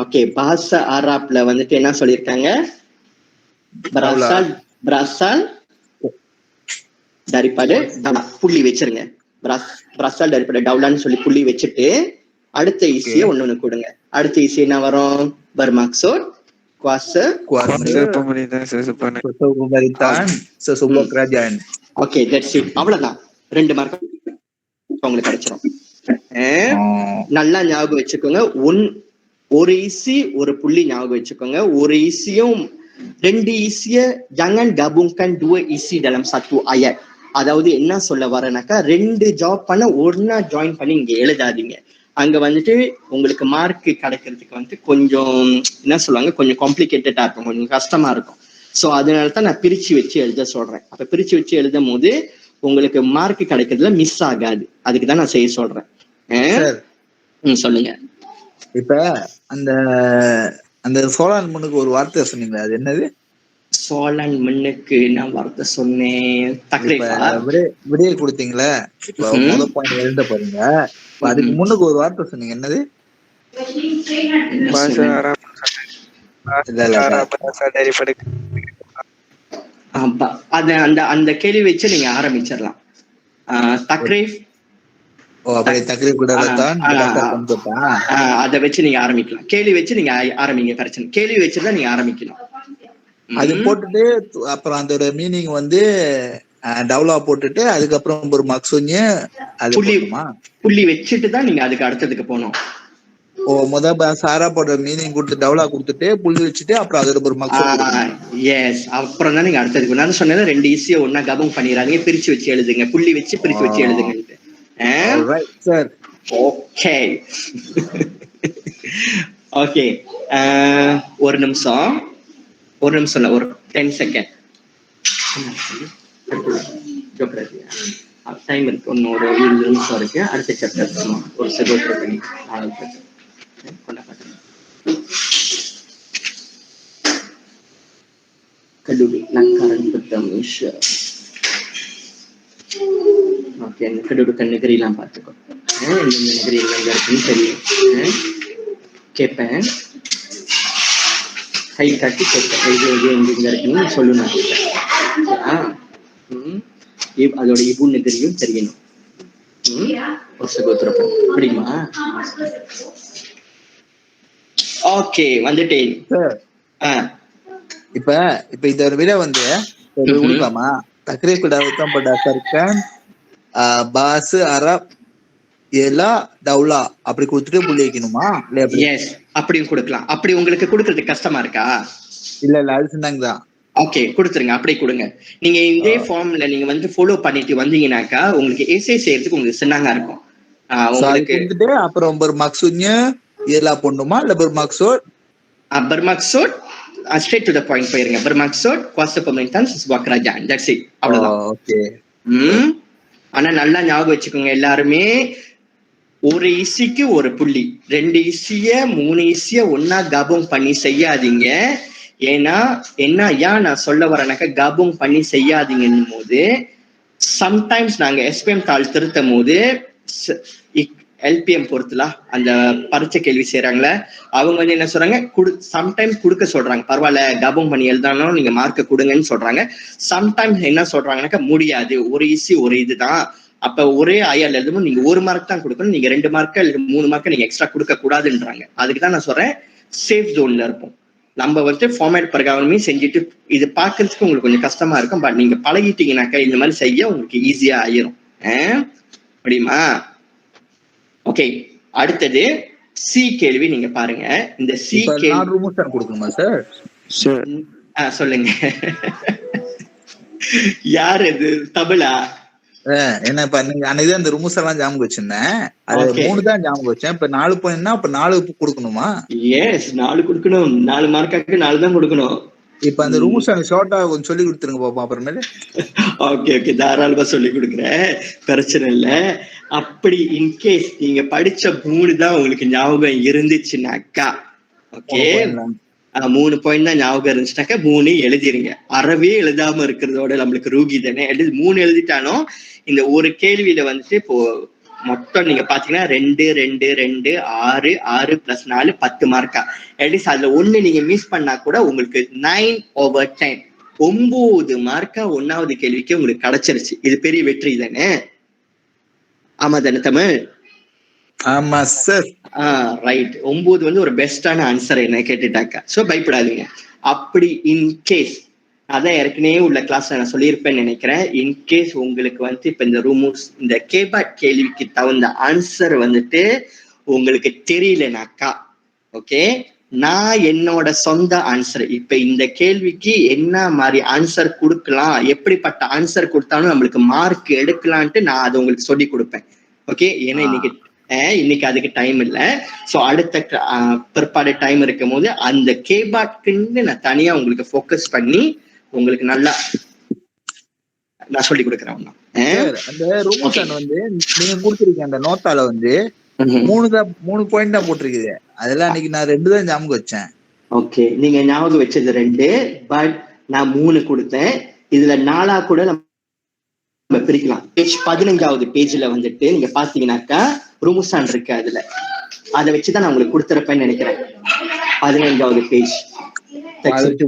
A: ஓகே, பாஷா ஆராப்ல வந்துட்டு என்ன சொல்லியிருக்காங்க, பிரசால் தரிப்படு புள்ளி வச்சிருங்க. பிரசால் தரிப்படு டவுலான்னு சொல்லி புள்ளி வச்சுட்டு அடுத்த ஈஸியை ஒண்ணு கொடுங்க. அடுத்த ஈஸி என்ன வரும், பர்மாக்சோர் ஓகே, தட்ஸ் இட். அவ்வளவுதான், 2 மார்க் உங்களுக்கு கிடைச்சிரும். நல்லா ஞாபகம் வச்சுக்கோங்க. ஒரு ஈஸி ஒரு புள்ளி ஞாபகம் வச்சுக்கோங்க. ஒரு ஈஸியும் 2 ஈஸிய jangan gabungkan 2 easy dalam 1 ayat. அதாவது என்ன சொல்ல வரேனாக்கா 2 ஜாப் பண்ண ஒன்னா ஜாயின் பண்ணி இங்க எழுதாதீங்க. அங்க வந்துட்டு உங்களுக்கு மார்க் கிடைக்கிறதுக்கு வந்து கொஞ்சம் என்ன சொல்லுவாங்க, கொஞ்சம் காம்ப்ளிகேட்டடா இருக்கும், கொஞ்சம் கஷ்டமா இருக்கும். சோ அதனாலதான் நான் பிரிச்சு வச்சு எழுத சொல்றேன். அப்ப பிரிச்சு வச்சு எழுதும் போது உங்களுக்கு மார்க் கிடைக்கிறதுல மிஸ் ஆகாது. அதுக்குதான் நான் செய்ய சொல்றேன். சொல்லுங்க.
C: இப்ப அந்த அந்த சோழன் மண்ணுக்கு ஒரு வார்த்தை சொன்னீங்க, அது என்னது?
A: சோழன் மண்ணுக்கு நான் வார்த்தை சொன்னேன்,
C: விடையை கொடுத்தீங்களே. இப்ப முதல் பாயிண்ட் எழுத பாருங்க, அதுக்கு முன்னுக்கு ஒரு வார்த்தை சொன்னீங்க, என்னது?
A: அந்த கேள்வி வச்சு நீங்க ஆரம்பிச்சிடலாம். தக்ரீஃப் அதை வச்சு நீங்க ஆரம்பிக்கலாம். கேள்வி வச்சு நீங்க ஆரம்பிங்க, பிரச்சனை. கேள்வி வச்சுதான் நீங்க ஆரம்பிக்கணும்.
C: அது போட்டுட்டு அப்புறம் அதோட மீனிங் வந்து டவுலா போட்டுட்டு அதுக்கப்புறம் ஒரு மக்சூன்ய
A: புள்ளி வச்சுட்டு தான் நீங்க அதுக்கு அடுத்ததுக்கு போகணும்.
C: சாரா போடுற மீனிங் கொடுத்து டவுலா கொடுத்துட்டு புள்ளி வச்சுட்டு அப்புறம் அதோட ஒரு மக்சூன்.
A: எஸ், அப்புறம் தான் நீங்க அடுத்ததுக்கு. நான் சொன்னது 2 ஈஸியா ஒன்னா கபம் பண்ணிடாதீங்க, பிரிச்சு வச்சு எழுதுங்க. புள்ளி வச்சு பிரிச்சு வச்சு எழுதுங்க. ஓகே ஓகே, ஒரு நிமிஷம் ஒரு 10 செகண்ட் டைம் இருக்கு. இன்னொரு 20 நிமிஷம் இருக்கு. அடுத்த சாப்டர் ஒரு செகண்ட் பண்ணி keduduk nakaran Indonesia. Oke, kedudukan negeri lah பார்த்துக்கோ. இந்த negeri எங்க இருக்குன்னு தெரியும். கேப்பேன், கை காட்டி கேட்பேன், இது எங்க இருக்குன்னு சொல்லணும். அதோட இபு நகரியும் தெரியணும். ஒரு சகோதரன் அப்படிமா? ஓகே, வந்துட்டேன்.
C: இப்ப இதோட விட வந்து கொடுக்கலாமா? தக்ரீஃப் டவுலத்தான் பர்டாசர்கான் பாஸ் அரப் ஏலா டவுலா அப்படி கொடுத்துட்டு புள்ளி வைக்கணுமா?
A: எஸ், அப்படியும் கொடுக்கலாம். அப்படி உங்களுக்கு கொடுக்கறதுக்கு கஷ்டமா இருக்கா?
C: இல்ல அது சொன்னாங்கதான்.
A: ஓகே, கொடுத்துருங்க, அப்படியே கொடுங்க. நீங்க இதே ஃபார்ம்ல நீங்க வந்து ஃபாலோ பண்ணிட்டு வந்தீங்கன்னாக்கா உங்களுக்கு எஸ்ஏ செய்யறதுக்கு உங்களுக்கு சின்னங்கா இருக்கும்.
C: உங்களுக்கு அப்புறம் ஒரு மக்சூன்ய ஏலா போடணுமா இல்ல ஒரு மக்சூட்?
A: பர்மக்சூட் ஸ்ட்ரெயிட் டு த பாயிண்ட் போயிருங்க. bermaksud kuasa pemerintahan sebuah kerajaan. That's it. அவ்வளவுதான்.
C: ஓகே.
A: ஆனா நல்லா ஞாபகம் வச்சுக்கோங்க எல்லாருமே, ஒரு இசிக்கு ஒரு புள்ளி, 2 இசிய 3 இசிய ஒன்னா கபம் பண்ணி செய்யாதீங்க. ஏன்னா ஏன் நான் சொல்ல வரேனாக்கா கபம் பண்ணி செய்யாதீங்கன்னும் போது சம்டைம்ஸ் நாங்க எஸ்பிஎம் தாள் திருத்தும் போது எல்பிஎம் பொறுத்துலாம் அந்த பரீட்சை கேள்வி செய்யறாங்களே அவங்க வந்து என்ன சொல்றாங்க, சம்டைம்ஸ் கொடுக்க சொல்றாங்க, பரவாயில்ல கபம் பண்ணி எழுதாலும் நீங்க மார்க்க கொடுங்கன்னு சொல்றாங்க. சம்டைம்ஸ் என்ன சொல்றாங்கன்னாக்கா முடியாது, ஒரு இசி ஒரு இதுதான், அப்ப ஒரே ஐஆர் எழுதும் நீங்க 1 மார்க் தான் கொடுக்கணும், நீங்க 2 மார்க் அல்லது 3 மார்க் நீங்க எக்ஸ்ட்ரா கொடுக்க கூடாதுன்றாங்க. அதுக்கு தான் நான் சொல்றேன் சேஃப் ஜோன்ல இருப்போம். நம்ம வந்து ஃபார்மேட் பிரகாரமே செஞ்சுட்டு இது பாக்குறதுக்கு உங்களுக்கு கொஞ்சம் கஷ்டமா இருக்கும், பட் நீங்க பழகிட்டீங்கன்னாக்கா இந்த மாதிரி செய்ய உங்களுக்கு ஈஸியா ஆயிரும். முடியுமா? ஓகே, அடுத்தது சி கேள்வி நீங்க பாருங்க. இந்த சி கேள்வி
C: ரூமுசான் கொடுக்கணுமா சார்?
A: சொல்லுங்க. யார் இது? தமிழா?
C: என்ன இப்ப நீங்க அன்னைக்கு அந்த ரூம்ஸ் எல்லாம் ஜாமுக்கு வச்சிருந்தேன், அது 3 தான் ஜாமுக்கு வச்சேன். இப்ப 4 பாயிண்ட்னா அப்ப 4 கொடுக்கணுமா?
A: எஸ், 4 கொடுக்கணும். 4 மார்க்காக்கு 4 தான் கொடுக்கணும்.
C: இப்ப அந்த ரூம்ஸ் ஷார்ட்டா கொஞ்சம் சொல்லி கொடுத்துருங்க பாப்பா அப்புறமேல.
A: ஓகே, தாராளமா சொல்லி கொடுக்குறேன், பிரச்சனை இல்ல. அப்படி இன்கேஸ் நீங்க படிச்ச 3 தான் உங்களுக்கு ஞாபகம் இருந்துச்சுனாக்கா, ஓகே 3 பாயிண்ட் தான் ஞாபகம் இருந்துச்சுனாக்கா 3 எழுதிருங்க. அறவே எழுதாம இருக்கிறதோட நம்மளுக்கு ரூகி தானே. 3 எழுதிட்டாலும் இந்த ஒரு கேள்வியில வந்துட்டு இப்போ மொத்தம் நீங்க பாத்தீங்கன்னா 2 2 2 6 6 + 4 10 மார்க்கா. அட்லீஸ்ட் அதுல 1 நீங்க மிஸ் பண்ணா கூட உங்களுக்கு 9/10 9 மார்க்கா 1வது கேள்விக்கு உங்களுக்கு கிடைச்சிருச்சு. இது பெரிய வெற்றி தானே? ஆமா தானே தமிழ்?
C: ஆமா சார்.
A: ரைட். 9 வந்து ஒரு பெஸ்டான ஆன்சர் என்ன கேட்டுட்டாக்கா. சோ பயப்படாதீங்க. அப்படி இன்கேஸ் அதான் ஏற்கனவே உள்ள கிளாஸ்ல நான் சொல்லியிருப்பேன்னு நினைக்கிறேன், இன்கேஸ் உங்களுக்கு வந்து இப்ப இந்த ரூமூஸ் இந்த கேபாட் கேள்விக்கு தகுந்த ஆன்சர் வந்துட்டு உங்களுக்கு தெரியலனாக்கா, ஓகே நான் என்னோட சொந்த ஆன்சர் இப்ப இந்த கேள்விக்கு என்ன மாதிரி ஆன்சர் கொடுக்கலாம், எப்படிப்பட்ட ஆன்சர் கொடுத்தாலும் நம்மளுக்கு மார்க் எடுக்கலான்ட்டு நான் அதை உங்களுக்கு சொல்லி கொடுப்பேன். ஓகே, ஏன்னா இன்னைக்கு அதுக்கு டைம் இல்ல. சோ அடுத்த பிற்பாடு டைம் இருக்கும் போது அந்த கேபாட்க்குன்னு நான் தனியா உங்களுக்கு ஃபோக்கஸ் பண்ணி உங்களுக்கு நல்லா நான் சொல்லி கொடுக்குறேன்.
C: அந்த ரூமூசான் வந்து நீங்க கொடுத்துருக்கீங்க அந்த நோட்டால வந்து 3 பாயிண்ட் தான் போட்டிருக்குது. அதெல்லாம் அன்னைக்கு நான் 2 தான் ஞாபகம் வச்சேன்.
A: ஓகே, நீங்க ஞாபகம் வச்சது 2, பட் நான் 3 கொடுத்தேன். இதுல 4 கூட நம்ம பிரிக்கலாம். பேஜ் 15வது பேஜ்ல வந்துட்டு நீங்க பாத்தீங்கன்னாக்கா ரூமுசான் இருக்கு, அதுல அதை வச்சுதான் நான் உங்களுக்கு கொடுத்துருப்பேன்னு நினைக்கிறேன். 15வது பேஜ்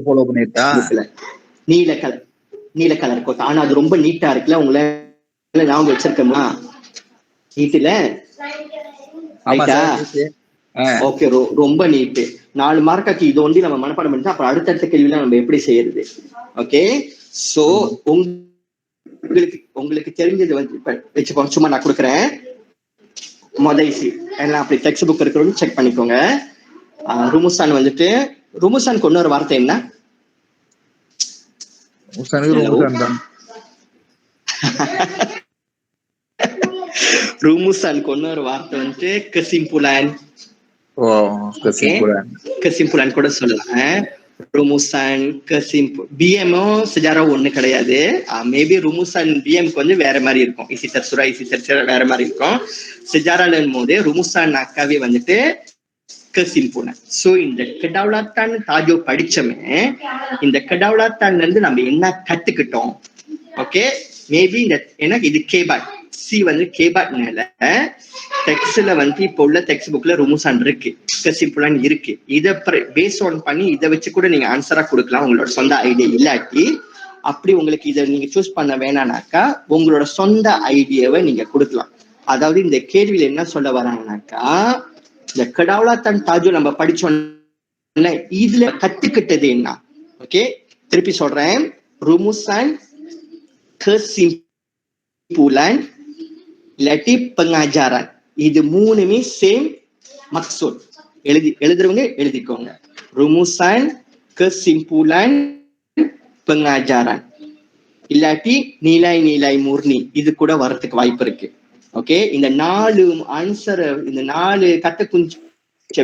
C: ஃபாலோ பண்ணிட்டா
A: நீல கலர் கோட். ஆனா அது ரொம்ப நீட்டா இருக்குல்ல, உங்களை ஞாபகம் வச்சிருக்கோம்னா நீட்டுல. ஓகே, ரொம்ப நீட்டு. 4 மார்க்காக்கு இது ஒண்டி நம்ம மனப்பாடம் பண்ணிட்டா அப்புறம் அடுத்தடுத்த கேள்வியில நம்ம எப்படி செய்யறது? ஓகே, சோ உங்களுக்கு தெரிஞ்சது வந்து இப்ப வச்சுக்கோங்க, சும்மா நான் கொடுக்குறேன். மொதைசி எல்லாம் அப்படி டெக்ஸ்ட் புக் இருக்கிறவங்க செக் பண்ணிக்கோங்க. ரூமுசான் வந்துட்டு ரூமுசானுக்கு இன்னொரு வார்த்தை என்ன? ரூமுசானுக்கு இன்னொரு வார்த்தை வந்துட்டு kesimpulan. kesimpulan கூட சொல்லலாம். ரூமுசான் பிஎம்ஓ sejarah ஒண்ணு கிடையாது. மேபி ரூமுசான் பிஎம்க்கு வந்து வேற மாதிரி இருக்கும், isi tersurat வேற மாதிரி இருக்கும். sejarahன் போது ரூமுசான் அக்காவே வந்துட்டு kesimpulan. சோ இந்த kedaulatan தாஜோ படிச்சமே இந்த kedaulatan இருந்து நம்ம என்ன கத்துக்கிட்டோம்? ஓகே, மேபி இந்த எனக்கு இது கேபாட் சி வந்து கேபாட்னால டெக்ஸ்ட்ல வந்து இப்போ உள்ள டெக்ஸ்ட் புக்ல ரூமுசான் இருக்கு, kesimpulan இருக்கு. இதை பேஸ் ஆன் பண்ணி இதை வச்சு கூட நீங்க ஆன்சரா கொடுக்கலாம் உங்களோட சொந்த ஐடியா. இல்லாட்டி அப்படி உங்களுக்கு இதை நீங்க சூஸ் பண்ண வேணானாக்கா உங்களோட சொந்த ஐடியாவை நீங்க கொடுக்கலாம். அதாவது இந்த கேள்வியில என்ன சொல்ல வராங்கனாக்கா, இந்த kedaulatan தாஜோ நம்ம படிச்சோம்ல, இதுல கத்துக்கிட்டது என்ன? ஓகே, திருப்பி சொல்றேன். ரூமுசான், kesimpulan, இல்லாட்டி pengajaran, இது 3மே சேம் மக்சூத். எழுதுறவங்க எழுதிக்கோங்க. ரூமுசான், kesimpulan, pengajaran, இல்லாட்டி நீலாய் மூர்னி, இது கூட வரதுக்கு வாய்ப்பு இருக்கு. ஓகே, இந்த 4 ஆன்சர், இந்த 4 கட்ட குஞ்ச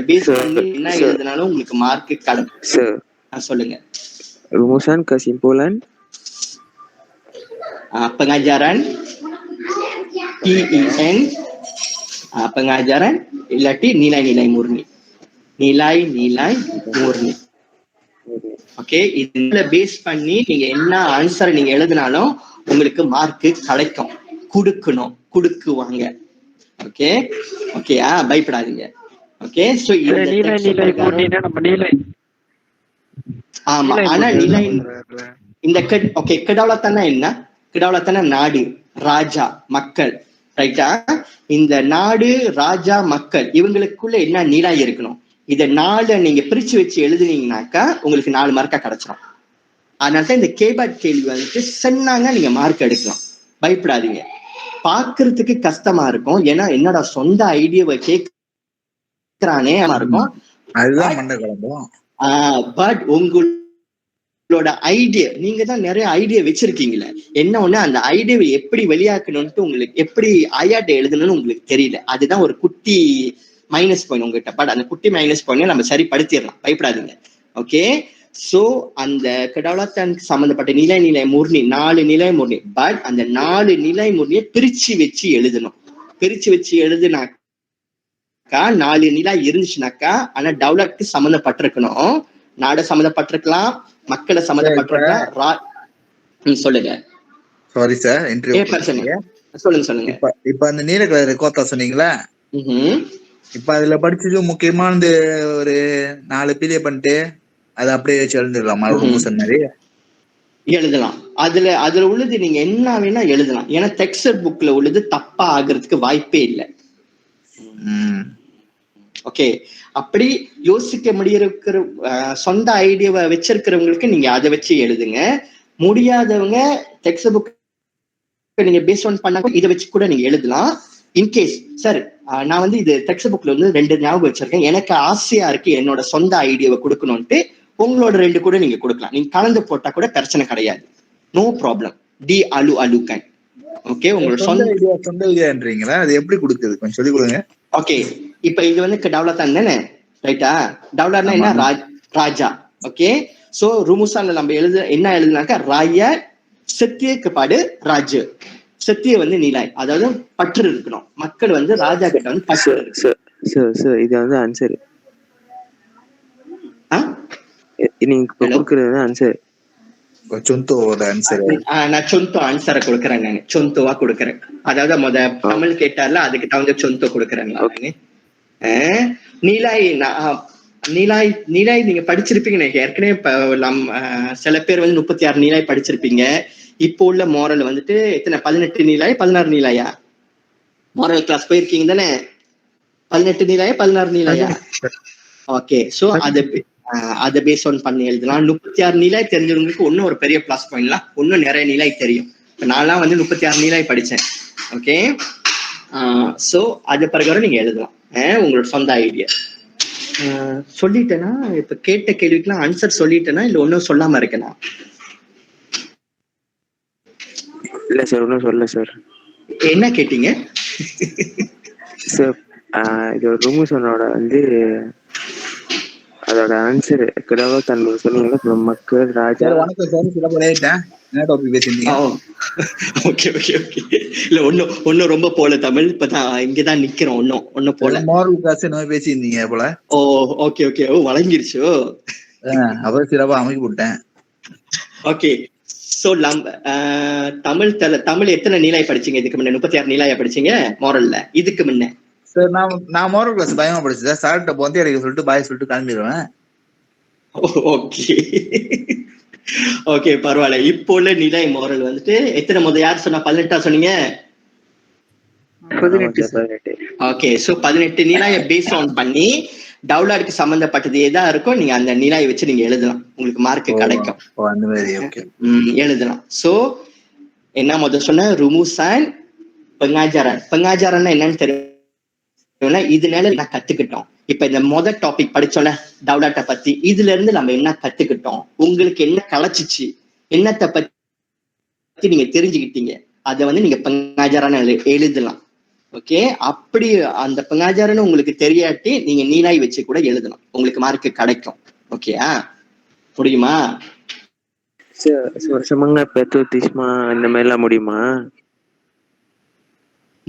A: பேஸ் பண்ணி என்ன எழுதுனாலும் உங்களுக்கு மார்க் கிடைக்கும். சொல்லுங்க.
D: Rumusan kesimpulan.
A: Pengajaran PEN, pengajaran இல்லாட்டி nilai-nilai murni. Nilai-nilai murni. Okay, இதுல பேஸ் பண்ணி நீங்க என்ன ஆன்சர் நீங்க எழுதினாலும் உங்களுக்கு மார்க் கிடைக்கும், கொடுக்குவாங்க. ஓகே ஓகேயா, பயப்படாதீங்க. ஓகே, சோ ஆமா, ஆனா நிலை இந்த ஓகே கிடாவளத்தானா என்ன? கிடாவளத்தானா நாடு, ராஜா, மக்கள், ரைட்டா? இந்த நாடு, ராஜா, மக்கள் இவங்களுக்குள்ள என்ன நிலை இருக்கணும்? இத 4 நீங்க பிரிச்சு வச்சு எழுதுனீங்கன்னாக்கா உங்களுக்கு 4 மார்க்கா கிடைச்சிடும். அதனாலதான் இந்த கேபாட் கேள்வி வந்துட்டு சொன்னாங்க, நீங்க மார்க் எடுக்கலாம், பயப்படாதீங்க. பாக்குறதுக்கு கஷ்டமா இருக்கும், ஏன்னா என்னோட சொந்த ஐடியாவை கேட்கிறானே இருக்கும்.
C: அதுதான் மண்டை குழம்பம்.
A: பட் உங்களோட ஐடியா, நீங்க தான் நிறைய ஐடியா வச்சிருக்கீங்களே, என்ன ஒண்ணு அந்த ஐடியாவை எப்படி வெளியாக்கணும்ட்டு உங்களுக்கு எப்படி ஐயாட்ட எழுதணும்னு உங்களுக்கு தெரியல. அதுதான் ஒரு குட்டி மைனஸ் பாயிண்ட் உங்ககிட்ட. பட் அந்த குட்டி மைனஸ் பாயிண்ட் நம்ம சரிப்படுத்திடலாம், பயப்படாதீங்க. ஓகே, சோ அந்த கடவுளத்தானுக்கு சம்பந்தப்பட்ட நிலை முர்ணி 4 நிலை முர்ணி. பட் அந்த 4 நிலை முர்ணியை பிரிச்சு வச்சு எழுதணும். பிரிச்சு வச்சு எழுதுனாக்கா 4 நிலை இருந்துச்சுனாக்கா, ஆனா டவுலத்துக்கு சம்மந்தப்பட்டிருக்கணும், நாட சம்மந்தப்பட்டிருக்கலாம், மக்களை சம்மந்தப்பட்டிருக்கலாம். சொல்லுங்க.
C: சாரி சார்,
A: சொல்லுங்க.
C: இப்ப அந்த நீல கலர் கோத்தா சொன்னீங்களா, இப்ப அதுல படிச்சது முக்கியமானது ஒரு 4 பீரியட் பண்ணிட்டு அதை அப்படியே வச்சு எழுந்துடலாமா? மாதிரி
A: எழுதலாம். அதுல உள்ளது நீங்க என்ன வேணா எழுதலாம், ஏன்னா டெக்ஸ்ட் புக்ல உள்ளது தப்பா ஆகுறதுக்கு வாய்ப்பே இல்லை. ஓகே, அப்படி யோசிக்க முடியிருக்கிற சொந்த ஐடியாவை வச்சிருக்கிறவங்களுக்கு நீங்க அதை வச்சு எழுதுங்க. முடியாதவங்க டெக்ஸ்ட் புக் நீங்க பேஸ் ஆன் பண்ண இதை வச்சு கூட நீங்க எழுதலாம். இன்கேஸ் சார் நான் வந்து இது டெக்ஸ்ட் புக்ல வந்து 2 ஞாபகம் வச்சிருக்கேன், எனக்கு ஆசையா இருக்கு என்னோட சொந்த ஐடியாவை கொடுக்கணும்ட்டு, உங்களோட 2 கூட நீங்க கொடுக்கலாம். நீங்க கலந்து போட்டா கூட பிரச்சனை கிடையாது, நோ ப்ராப்ளம். டி அலுகன். ஓகே, உங்களோட சொந்த
C: ஐடியான்றீங்களா, அது எப்படி கொடுக்குது கொஞ்சம் சொல்லி கொடுங்க.
A: ஓகே, இப்ப இது வந்து டவுலத்தான் தானே, ரைட்டா? டவுலர்னா என்ன? ராஜா. ஓகே, சோ ருமுசான்ல நம்ம என்ன எழுதுனாக்கா, ராய சத்தியக்கு பாடு ராஜு. சத்திய வந்து நிலை, அதாவது பற்று இருக்கணும். மக்கள் வந்து ராஜா கிட்ட வந்து பற்று.
D: இது வந்து ஆன்சர். நீங்க கொடுக்கறது ஆன்சர்.
A: நான் சொந்தோ ஆன்சரை கொடுக்குறேன், நான் சொந்தோவா கொடுக்குறேன். அதாவது தமிழ் கேட்டார்ல, அதுக்கு தகுந்த சொந்தோ கொடுக்குறேன். நிலை நீங்க படிச்சிருப்பீங்க ஏற்கனவே. சில பேர் வந்து 36 நிலை படிச்சிருப்பீங்க. இப்போ உள்ள மோரல் வந்துட்டு எத்தனை? 18 நிலை 16 நிலையா? மோரல் கிளாஸ் போயிருக்கீங்க தானே? 18 நிலையா 16 நிலையா? ஓகே, சோ அதை பேஸ் ஆன் பண்ணி எழுதலாம். 36 நிலை தெரிஞ்சவங்களுக்கு ஒன்னும் ஒரு பெரிய பிளஸ் பாயிண்ட்லாம், ஒன்னும் நிறைய நிலை தெரியும். இப்ப நான்லாம் வந்து 36 நிலை படிச்சேன். ஓகே, சோ அது பிரகாரம் நீங்க எழுதலாம் உங்களோட சொந்த ஐடியா. சொல்லிட்டேன்னா, இப்ப கேட்ட கேள்விக்கெல்லாம் ஆன்சர் சொல்லிட்டேன்னா இல்ல ஒன்னும் சொல்லாம இருக்கேனா?
D: இல்ல சார், ஒன்னும் சொல்லல சார்.
A: என்ன கேட்டீங்க
D: சார்? இது ருமுசனோட வந்து அதோட ஆன்சர் கடவுளத்தான் சொன்னீங்களா, மக்கள், ராஜா.
C: வணக்கம் சார், என்ன டாபிக் பேசிருந்தீங்க?
A: ஓகே ஓகே ஓகே, இல்ல ஒன்னும் ரொம்ப போல தமிழ், இப்பதான் இங்கதான் நிக்கிறோம். ஒன்னும் போல
C: மாரல் கிளாஸ் என்ன பேசியிருந்தீங்க போல.
A: ஓ ஓகே ஓகே, ஓ வழங்கிருச்சோ,
C: அப்புறம் சிறப்பா அமைக்க போட்டேன்.
A: ஓகே, சோ தமிழ் எத்தனை நிலை படிச்சீங்க இதுக்கு முன்ன? 36 நிலையா படிச்சீங்க மோரல்ல இதுக்கு முன்ன?
C: சார் நான் மோரல் கிளாஸ் பயமா படிச்சேன். சார்கிட்ட போந்து எனக்கு சொல்லிட்டு பாய் சொல்லிட்டு கிளம்பிடுவேன்.
A: ஓகே ஓகே, பரவாயில்ல. இப்போ உள்ள நிலை மோரல் வந்துட்டு எத்தனை? யார் சொன்னா? 18 சொன்னீங்க?
D: 18.
A: ஓகே, சோ 18 நிலையை பேஸ் ஆன் பண்ணி டவுலாருக்கு சம்பந்தப்பட்டது எதா இருக்கோ நீங்க அந்த நிலையை வச்சு நீங்க எழுதலாம், உங்களுக்கு மார்க் கிடைக்கும். எழுதலாம். சோ என்ன சொன்ன? ருமுசான் பெங்காஜாரன் என்னன்னு தெரியும். இதுனால என்ன கத்துக்கிட்டோம்? இப்ப இந்த டாபிக் படிச்சோம்ல டவுலாட்ட பத்தி, இதுல இருந்து நம்ம என்ன கத்துக்கிட்டோம், உங்களுக்கு என்ன கலைச்சிச்சு, என்னத்தை பத்தி நீங்க தெரிஞ்சுக்கிட்டீங்க, அதை வந்து நீங்க பெங்காஜாரன் எழுதலாம். ஓகே, அப்படி அந்த பெங்காஜாரன்னு உங்களுக்கு தெரியாட்டி நீங்க நீலாய் வச்சு கூட எழுதலாம், உங்களுக்கு மார்க் கிடைக்கும். ஓகேயா? முடியுமா?
D: சார் semangat patriotisme அந்த மாதிரிலாம் முடியுமா?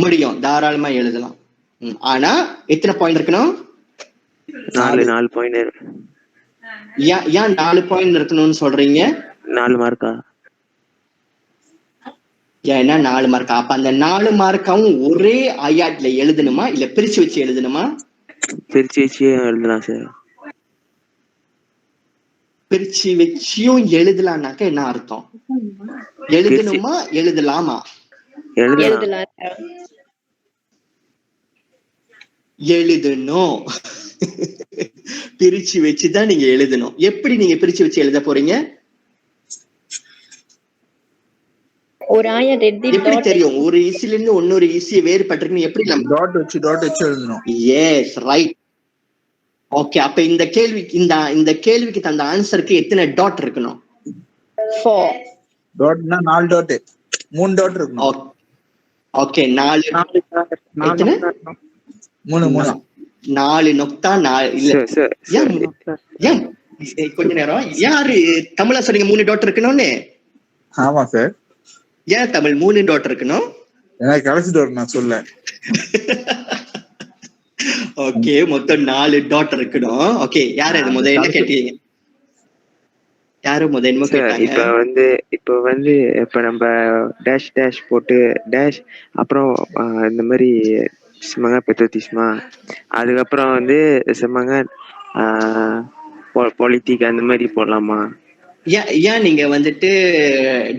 A: முடியும், தாராளமா எழுதலாம். ஆனா எத்தனை பாயிண்ட் இருக்கணும்?
D: 4 பாயிண்ட்.
A: ஏன் 4 பாயிண்ட் இருக்கணும்னு சொல்றீங்க?
D: 4 மார்க்கா?
A: ஏன்னா 4 மார்க். அப்ப அந்த 4 மார்க்காவும் ஒரே ஐயாட்ல எழுதணுமா இல்ல பிரிச்சு வச்சு எழுதணுமா?
D: பிரிச்சு வச்சு எழுதலாம் சார்.
A: பிரிச்சு வச்சியும் எழுதலாம்னாக்க என்ன அர்த்தம்? எழுதணுமா எழுதலாமா?
D: எழுதலாம்.
A: எழுதணும். பிரிச்சு வச்சுதான் நீங்க எழுதணும். எப்படி நீங்க பிரிச்சு வச்சு எழுத போறீங்க?
F: ஒரு ஆயா ரெட்டி
A: எப்படி தெரியும் ஒரு ஈஸில இருந்து இன்னொரு ஈஸியை வேறுபட்டிருக்குன்னு எப்படி நம்ம
C: டாட் வச்சு எழுதணும்.
A: S right. ஓகே, அப்ப இந்த கேள்விக்கு தந்த ஆன்சருக்கு எத்தனை டாட் இருக்கணும்?
F: 4
C: டாட்னா 4 டாட், 3 டாட் இருக்கணும்.
A: ஓகே, 4 நொக்டா 4 இல்ல. ஏன் கொஞ்ச நேரம் யாரு தமிழா சொன்னீங்க 3 டாட் இருக்கணும்னு?
C: ஆமா சார்.
A: ஏன் தமிழ் 3 டாட் இருக்கணும்?
C: எனக்கு கடைசி டாட் நான் சொல்ல.
A: ஓகே, மொத்தம் 4 டாட் இருக்கணும். ஓகே, யாரு இது முதல்ல என்ன கேட்டீங்க? யாரு முதல்ல கேட்டாங்க?
D: இப்ப நம்ம டேஷ் டேஷ் போட்டு டேஷ் அப்புறம் இந்த மாதிரி semangat patriotisme, அதுக்கப்புறம் semangat politik அந்த மாதிரி போடலாமா?
A: ஏன் நீங்க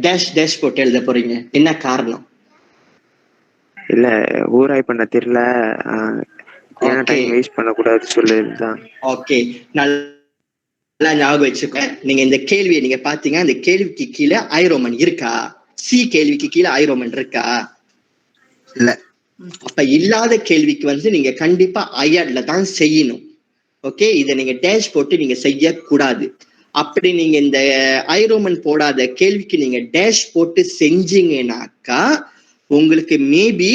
A: டேஷ் டேஷ் போட்டு எழுத போறீங்க? என்ன காரணம்?
D: இல்ல ஊராய் பண்ண தெரியல, ஏன்னா டைம் வேஸ்ட் பண்ண கூடாது சொல்லுதான்.
A: ஓகே, நல்லா ஞாபகம் வச்சுக்கோ. நீங்க இந்த கேள்வியை நீங்க பாத்தீங்க, இந்த கேள்விக்கு கீழே ஐரோமன் இருக்கா? சி கேள்விக்கு கீழே ஐரோமன் இருக்கா?
C: இல்ல.
A: அப்ப இல்லாத கேள்விக்கு நீங்க கண்டிப்பா ஐயாட்ல தான் செய்யணும். ஓகே, இதை நீங்க டேஷ் போட்டு நீங்க செய்யக்கூடாது. அப்படி நீங்க இந்த ஐரோமன் போடாத கேள்விக்கு நீங்க டேஷ் போட்டு செஞ்சீங்கன்னாக்கா உங்களுக்கு மேபி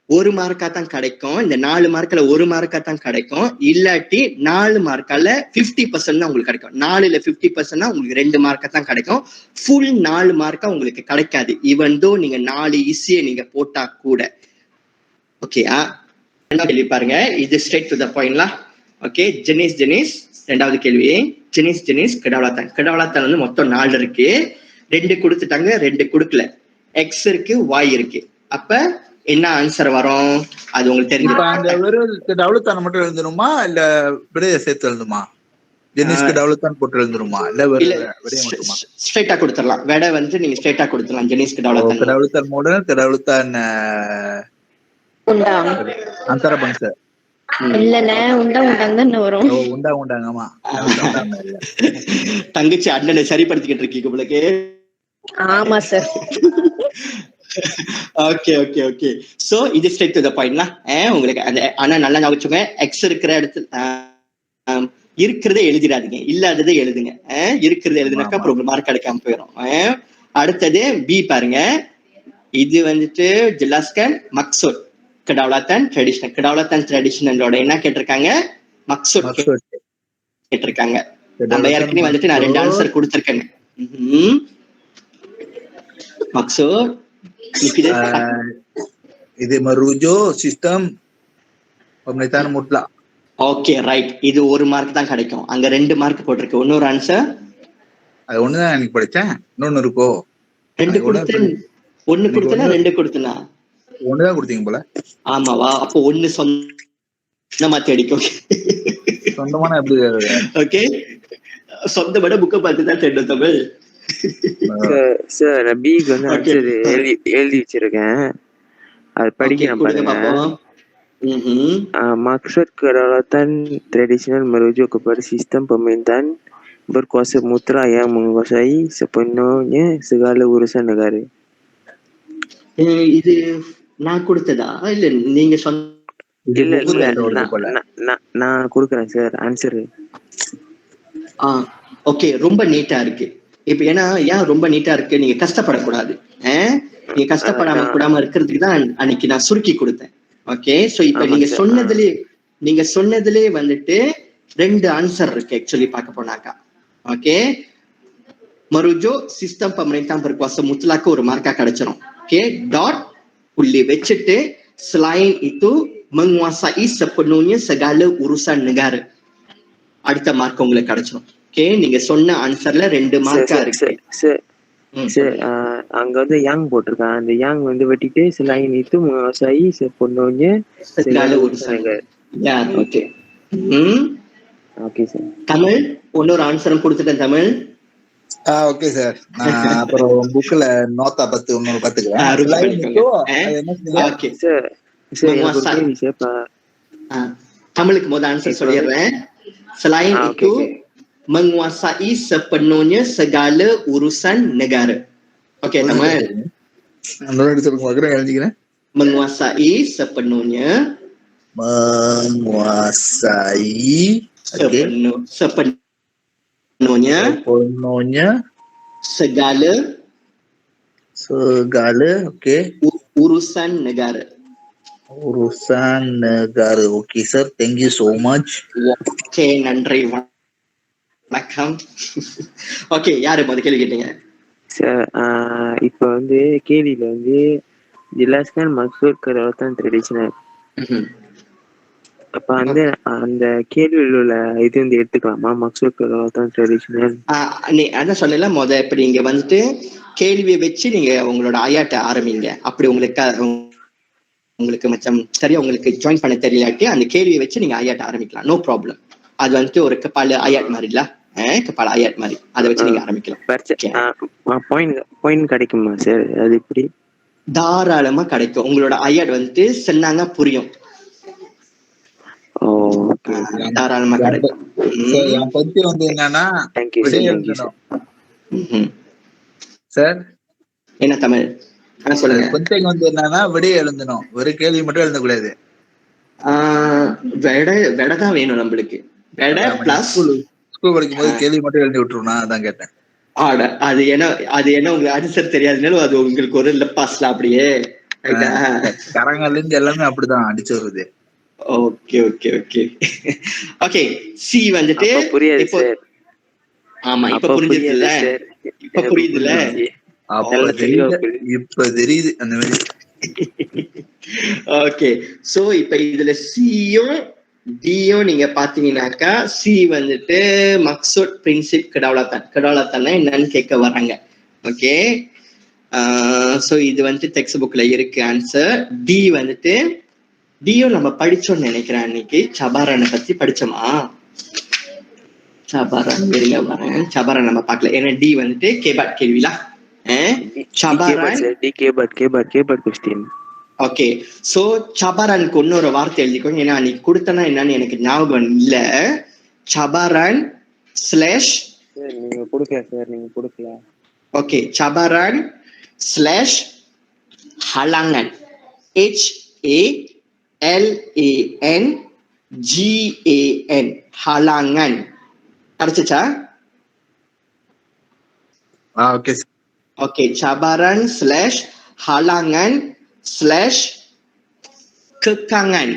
A: 1 மார்க்கா தான் கிடைக்கும். இந்த 4 மார்க்ல 1 மார்க்கா தான் கிடைக்கும். இல்லாட்டி 4 மார்க்கால 50% தான் உங்களுக்கு கிடைக்கும். 4ல 50% உங்களுக்கு 2 மார்க்கா தான் கிடைக்கும். ஃபுல் 4 மார்க்கா உங்களுக்கு கிடைக்காது. ஈவன் தோ நீங்க 4 ஈஸியை நீங்க போட்டா கூட. ஓகேயா? ரெண்டாவது கேள்வி பாருங்க, இது straight to the பாயிண்ட்லாம். Okay, Jenneys ரெண்டாவது கேள்வி. ஜெனிஸ் கடவுளாத்தான் மொத்தம் 4 இருக்கு. 2 கொடுத்துட்டாங்க, 2 கொடுக்கல. எக்ஸ் இருக்கு, வாய் இருக்கு. அப்ப என்ன ஆன்சர் வரும்? அது உங்களுக்கு தெரிஞ்சு
C: டவுலத்தான் மட்டும் எழுதணுமா இல்ல விடைய சேர்த்து எழுதுமா? ஜெனிஸ்க்கு டவுலத்தான் போட்டு எழுதணுமா இல்ல
A: ஸ்ட்ரைட்டா கொடுத்துடலாம்? விட நீங்க ஸ்ட்ரைட்டா கொடுத்துடலாம். ஜெனிஸ்க்கு
C: டவுலத்தான் மோடல் டவுலத்தான் அந்தர பங்ச
F: இல்லனே உண்டாங்க வரும்.
C: உண்டாங்கமா.
A: தங்கச்சி அண்ணனை சரிப்படுத்திக்கிட்டு இருக்கீங்க உங்களுக்கு.
F: ஆமா சார்.
A: ஓகே. சோ இது ஸ்ட்ரெயிட் டு தி பாயிண்ட்னா உங்களுக்கு ஆனா நல்லா ஞாபகம். எக்ஸ் இருக்கிற இடத்துல இருக்கிறதே எழுதிடாதீங்க, இல்லாததை எழுதுங்க. இருக்கிறத எழுதுனாக்கா அப்புறம் மார்க் கிடைக்காம போயிடும். அடுத்தது பி பாருங்க. இது ஜிலாஸ்கன் மக்சூட் கடவுளாத்தான் ட்ரெடிஷனலோட என்ன கேட்டிருக்காங்க? மக்சூட் கேட்டிருக்காங்க. நம்ம ஏற்கனவே நான் 2 ஆன்சர் கொடுத்திருக்கேன். Maksud
C: இது merujuk sistem pemerintahan mutlak.
A: Okay right. இது 1 மார்க் தான் கிடைக்கும். அங்க 2 மார்க் போட்டிருக்கு. இன்னொரு ஆன்சர்
C: அது ஒண்ணுதான் எனக்கு படிச்சேன். இன்னொன்னு இருக்கோ?
A: 2 கொடுத்தேன். 1 கொடுத்தனா 2 கொடுத்தனா?
C: 1 தான் கொடுத்தீங்க போல.
A: ஆமாவா? அப்போ 1 சொந்தமா தேடிக்கோ.
C: சொந்தமான எப்படி?
A: ஓகே, சொந்தமான புக்கை பார்த்து தான் தேடணும் தமிழ்.
D: சார் பிக்கு ஆன்சர் எழுதி வச்சிருக்கேன், அது படிக்கிறேன் பாருங்க. Maksud kedaulatan tradisional merujuk kepada sistem pemerintahan berkuasa mutlak yang menguasai sepenuhnya segala urusan negara.
A: இது நான் கொடுத்ததா இல்ல நீங்க
D: நான் கொடுக்குறேன் சார் ஆன்சர்.
A: ஓகே, ரொம்ப நீட்டா இருக்கு. இப்ப ஏன் ரொம்ப நீட்டா இருக்கு? நீங்க கஷ்டப்படக்கூடாது. நீங்க கஷ்டப்படாம இருக்கிறதுக்கு தான் அன்னைக்கு நான் சுருக்கி கொடுத்தேன். ஓகே, சோ இப்ப நீங்க சொன்னதுலயே 2 ஆன்சர் இருக்கு. ஆக்சுவலி பார்க்க போனாக்கா Okey. Merujuk sistem pemerintahan berkuasa mutlak ஒரு மார்க்கா கிடைச்சிரும். Okey, dot புள்ளி வச்சிட்டு selain itu menguasai sepenuhnya segala urusan negara. அடுத்த மார்க் உங்களுக்கு கிடைச்சிரும். ஓகே, நீங்க சொன்ன ஆன்சர்ல 2 மார்க்கா இருக்கு.
D: சார் அங்க வந்து yang போட்டிருக்கான். அந்த yang வந்து வெட்டிட்டு selain itu menguasai sepenuhnya
A: segala urusan negara. Yeah, okay.
D: Okay sir.
A: தமிழ் இன்னொரு ஆன்சரும் கொடுத்துட்டேன் தமிழ்.
C: Okay sir. நான் அப்புறம் புக்ல நோட்டா பார்த்து இன்னொரு பாத்துக்கிறேன்.
A: Okay sir. தமிழுக்கு முதல் ஆன்சர் சொல்லிடுறேன். Selain itu menguasai sepenuhnya segala urusan negara. Okey, Tamal. Menguasai sepenuhnya. Sepenuhnya. Segala.
C: Okey.
A: Urusan negara.
C: Okay sir, thank you so much.
A: Okay, நன்றி வணக்கம். ஓகே, யாரு முதல் கேள்வி கேட்டீங்க?
D: சார் இப்ப வந்து கேள்வியில வந்து jelaskan maksud kedaulatan tradisional. அப்ப வந்து அந்த கேள்வியில் உள்ள இது வந்து எடுத்துக்கலாமா? maksud kedaulatan tradisional
A: நீ அதான் சொல்லல இப்ப நீங்க வந்துட்டு கேள்வியை வச்சு நீங்க உங்களோட ஐயாட்ட ஆரம்பிங்க. அப்படி உங்களுக்கு மச்சம் சரியா உங்களுக்கு ஜாயின் பண்ண தெரியலாட்டி அந்த கேள்வியை வச்சு நீங்க ஐயாட்ட ஆரம்பிக்கலாம். No problem. அது வந்துட்டு ஒரு கப்பால ஐயாட் மாதிரி இல்ல, கப்பால ஐயாட் மாதிரி அதை வச்சு நீங்க ஆரம்பிக்கலாம்.
D: பாயிண்ட் கிடைக்குமா சார்? அது எப்படி?
A: தாராளமா கிடைக்கும். உங்களோட ஐயாட் வந்துட்டு சொன்னாங்க புரியும். தாராளமா கிடைக்கும்.
C: என் பத்தி வந்து என்னன்னா சார்
A: என்ன தமிழ் சொல்லுங்க.
C: கொஞ்சம் வந்து என்னன்னா விடைய எழுந்தணும், ஒரு கேள்வி மட்டும் எழுதக்கூடாது.
A: விடதான் வேணும் நம்மளுக்கு.
C: ஸ்கூல் படிக்கும் போது கேள்வி மட்டும் எழுதி விட்டுருனா அதான் கேட்டேன்.
A: அது என்ன உங்களுக்கு ஆன்சர் தெரியாதுனாலும் அது உங்களுக்கு ஒரு லெப்பாஸ்ல அப்படியே
C: கரங்கள்ல இருந்து எல்லாமே அப்படிதான் அடிச்சு வருது.
A: Okay okay okay okay. C வந்துட்டு
D: புரியாது.
A: ஆமா, இப்ப புரிஞ்சிருக்குல்ல? இப்ப புரியுதுல்ல?
C: இப்ப தெரியுது அந்த மாதிரி.
A: ஓகே, சோ இப்ப இதுல சியும் டியும் நீங்க பாத்தீங்கன்னாக்கா சி வந்துட்டு மக்சூத் பிரின்சிப் கெடாலத்தான் என்னன்னு கேட்க வர்றாங்க. ஓகே, சோ இது வந்துட்டு டெக்ஸ்ட் புக்ல இருக்கு ஆன்சர். டி வந்துட்டு டியும் நம்ம படிச்சோம்னு நினைக்கிறேன். அன்னைக்கு சபாரனை பத்தி படிச்சோமா? சபாரன் இருங்க வரேன். சபாரன் நம்ம பார்க்கல, ஏன்னா டி வந்துட்டு கேபாட் கேள்விலா. ஓகே, சோ சபாரனுக்கு இன்னொரு வார்த்தை எழுதிக்கோங்க, ஏன்னா அன்னைக்கு கொடுத்தனா என்னன்னு எனக்கு ஞாபகம் இல்ல. சபாரன் ஸ்லாஷ்
D: நீங்க கொடுக்கல சார், நீங்க கொடுக்கல.
A: ஓகே, சபாரன் ஸ்லாஷ் ஹலாங்கன், HALANGAN, ஹலாங்கன். கிடைச்சிச்சா?
C: Okay
A: okay, cabaran slash halangan slash kekangan,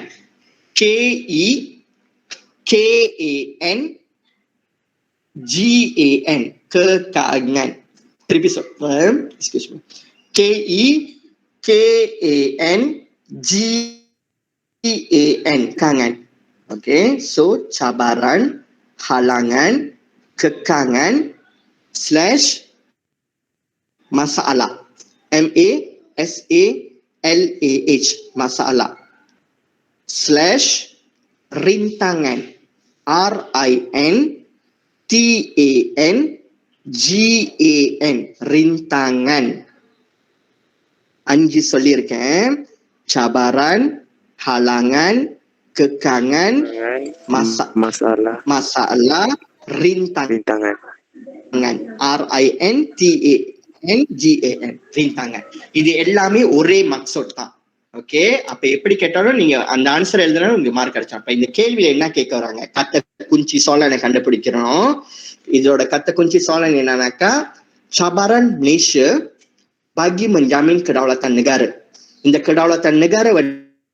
A: KEKANGAN, kekangan. Terlebih excuse me, KEKANGAN, kangan. Okay, so cabaran, halangan, kekangan slash masalah, MASALAH, masalah, slash rintangan, RINTANGAN, rintangan. 5 சொல்லியிருக்கேன். cabaran, halangan, kekangan, masalah, rintangan, RINTANGAN, rintangan. இது எல்லாமே ஒரே மக்சூத் தான். Okay, அப்ப எப்படி கேட்டாலும் நீங்க அந்த ஆன்சர் எழுதினாலும் உங்களுக்கு மார்க் கிடைச்சா. அப்ப இந்த கேள்வியில என்ன கேட்க வராங்க? கத்த குஞ்சி சோழனை கண்டுபிடிக்கிறோம். இதோட கத்த குஞ்சி சோழன் என்னன்னாக்கா, cabaran Malaysia bagi menjamin kedaulatan negara. இந்த kedaulatan negara